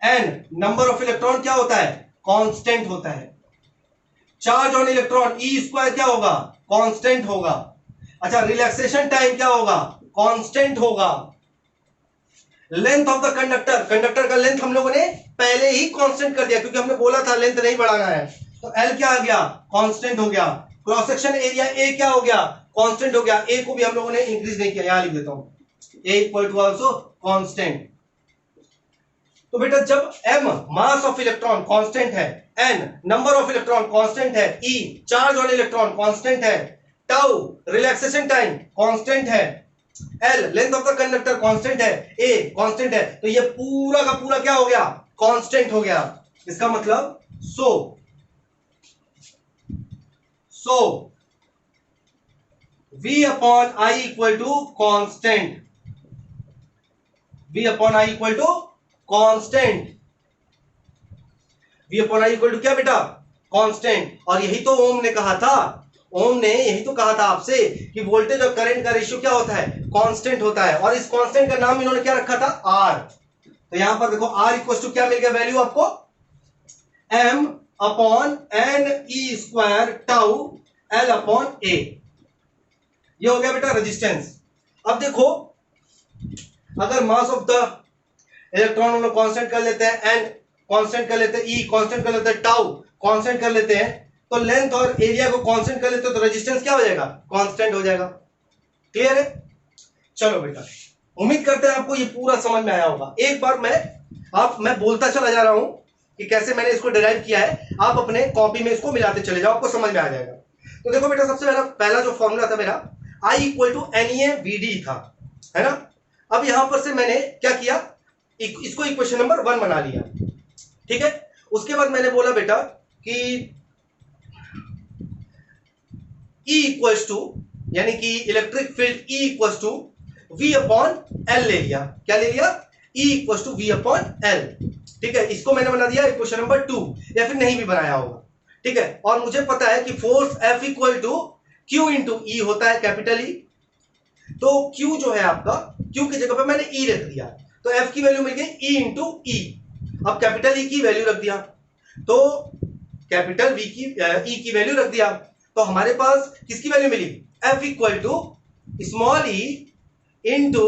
n number of electron क्या होता है, कांस्टेंट होता है, charge on electron E square क्या होगा, कांस्टेंट होगा। अच्छा रिलैक्सेशन टाइम क्या होगा, कांस्टेंट होगा। लेंथ ऑफ द कंडक्टर का लेंथ हम लोगों ने पहले ही कांस्टेंट कर दिया, क्योंकि हमने बोला था लेंथ नहीं बढ़ाना है, तो L क्या आ गया, कांस्टेंट हो गया। क्रॉस सेक्शन एरिया A क्या हो गया, कांस्टेंट हो गया, A को भी हम लोगों ने इंक्रीज नहीं किया, यहां लिख देता हूं, A equal to also constant. तो बेटा जब m mass of electron constant है, n number of electron constant है, E charge on electron constant है, टाउ रिलैक्सेशन टाइम कांस्टेंट है, L length of the conductor constant है, A कांस्टेंट है, तो ये पूरा का पूरा क्या हो गया, कांस्टेंट हो गया। इसका मतलब so V upon I equal to constant, V upon I equal to constant, V upon I equal to क्या बेटा, कांस्टेंट। और यही तो ओम ने कहा था, ओम ने यही तो कहा था आपसे कि वोल्टेज और करंट का रेशियो क्या होता है, कांस्टेंट होता है, और इस कांस्टेंट का नाम इन्होंने क्या रखा था, R। तो यहां पर देखो R इक्वल टू क्या मिल गया वैल्यू आपको, m upon N E square tau L upon A, ये हो गया बेटा रेजिस्टेंस। अब देखो अगर मास ऑफ द इलेक्ट्रॉन हम लोग कांस्टेंट कर लेते हैं, n कांस्टेंट कर लेते हैं, E कांस्टेंट कर लेते हैं, टाउ कांस्टेंट कर लेते हैं, तो लेंथ और एरिया को कांस्टेंट कर लेते हो, तो रेजिस्टेंस क्या हो जाएगा, कांस्टेंट हो जाएगा। क्लियर है। चलो बेटा उम्मीद करते हैं आपको ये पूरा समझ में आया होगा। एक बार मैं बोलता चला जा रहा हूं कि कैसे मैंने इसको डिराइव किया है, आप अपने कॉपी में इसको मिलाते चले जाओ, आपको समझ में आ जाएगा। तो देखो बेटा सबसे पहला जो फॉर्मूला था मेरा I इक्वल टू NeVd था, है ना। अब यहां पर से मैंने क्या किया, इसको इक्वेशन नंबर 1 बना लिया, ठीक है। उसके बाद मैंने बोला बेटा कि E इक्वल्स टू, यानी कि electric field E equals to V upon L ले लिया, क्या ले लिया, E equals to V upon L, ठीक है। इसको मैंने बना दिया इक्वेशन नंबर 2, या फिर नहीं भी बनाया होगा, ठीक है। और मुझे पता है कि force F equal to Q into E होता है, कैपिटल E। तो Q जो है आपका, Q की जगह पे मैंने E रख दिया, तो F की वैल्यू मिल गई E इंटू E। अब कैपिटल E की वैल्यू रख दिया, तो कैपिटल V की E की वैल्यू रख दिया, तो हमारे पास किसकी वैल्यू मिली, F equal to small e into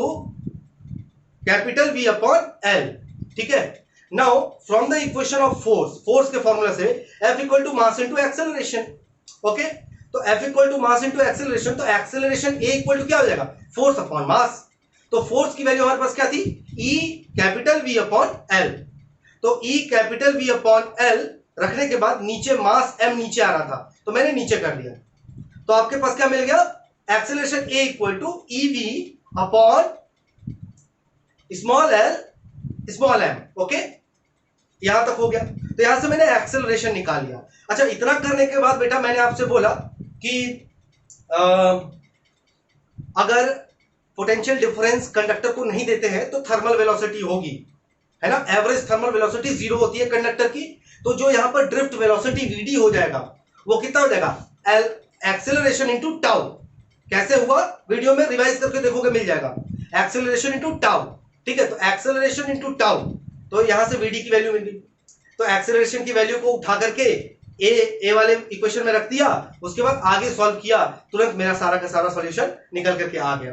capital V upon L, ठीक है। Now from the equation of force के फॉर्मूला से F equal to mass into acceleration, okay. तो F equal to mass into acceleration, तो acceleration A equal to क्या हो जाएगा, force upon mass. तो फोर्स की वैल्यू हमारे पास क्या थी, E capital V upon L। तो E capital V upon L रखने के बाद नीचे मास M नीचे आ रहा था, तो मैंने नीचे कर दिया, तो आपके पास क्या मिल गया, acceleration A equal to EV upon small M. Okay, यहां तक हो गया। तो यहां से मैंने एक्सेलरेशन निकाल लिया। अच्छा, इतना करने के बाद बेटा मैंने आपसे बोला कि अगर पोटेंशियल डिफरेंस कंडक्टर को नहीं देते हैं तो थर्मल वेलोसिटी होगी, है ना। एवरेज थर्मल वेलोसिटी 0 होती है कंडक्टर की। तो जो यहां पर ड्रिफ्ट वेलोसिटी वीडी हो जाएगा वो कितना हो जाएगा, एल एक्सेलरेशन इनटू टाउ। कैसे हुआ, वीडियो में रिवाइज करके देखोगे मिल जाएगा। एक्सेलरेशन इनटू टाउ, ठीक है। तो एक्सेलरेशन इनटू टाउ, तो यहां से वीडी की वैल्यू मिल गई। तो एक्सेलरेशन की वैल्यू को उठा करके ए वाले इक्वेशन में रख दिया, उसके बाद आगे सॉल्व किया, तुरंत मेरा सारा का सारा सॉल्यूशन निकल करके आ गया।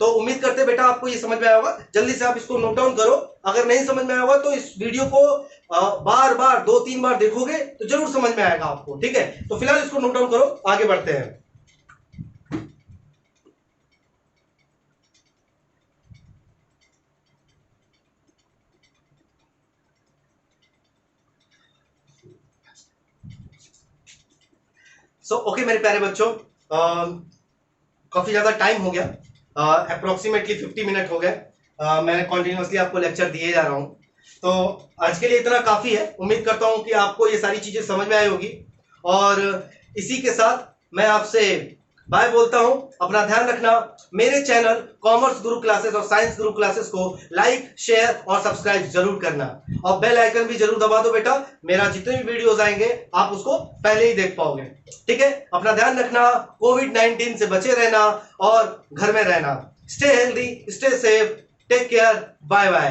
तो उम्मीद करते बेटा आपको ये समझ में आया होगा। जल्दी से आप इसको नोट डाउन करो। अगर नहीं समझ में आया होगा तो इस वीडियो को बार बार 2-3 बार देखोगे तो जरूर समझ में आएगा आपको, ठीक है। तो फिलहाल इसको नोट डाउन करो, आगे बढ़ते हैं। ओके मेरे प्यारे बच्चों, काफी ज्यादा टाइम हो गया, अप्रोक्सीमेटली 50 मिनट हो गए। मैं कंटिन्यूअसली आपको लेक्चर दिए जा रहा हूं, तो आज के लिए इतना काफी है। उम्मीद करता हूं कि आपको ये सारी चीजें समझ में आई होगी। और इसी के साथ मैं आपसे बाय बोलता हूं। अपना ध्यान रखना। मेरे चैनल कॉमर्स गुरु क्लासेस और साइंस गुरु क्लासेस को लाइक, शेयर और सब्सक्राइब जरूर करना, और बेल आइकन भी जरूर दबा दो बेटा। मेरा जितने भी वीडियोस आएंगे आप उसको पहले ही देख पाओगे, ठीक है। अपना ध्यान रखना, कोविड-19 से बचे रहना और घर में रहना। Stay healthy, stay safe, take care, bye bye.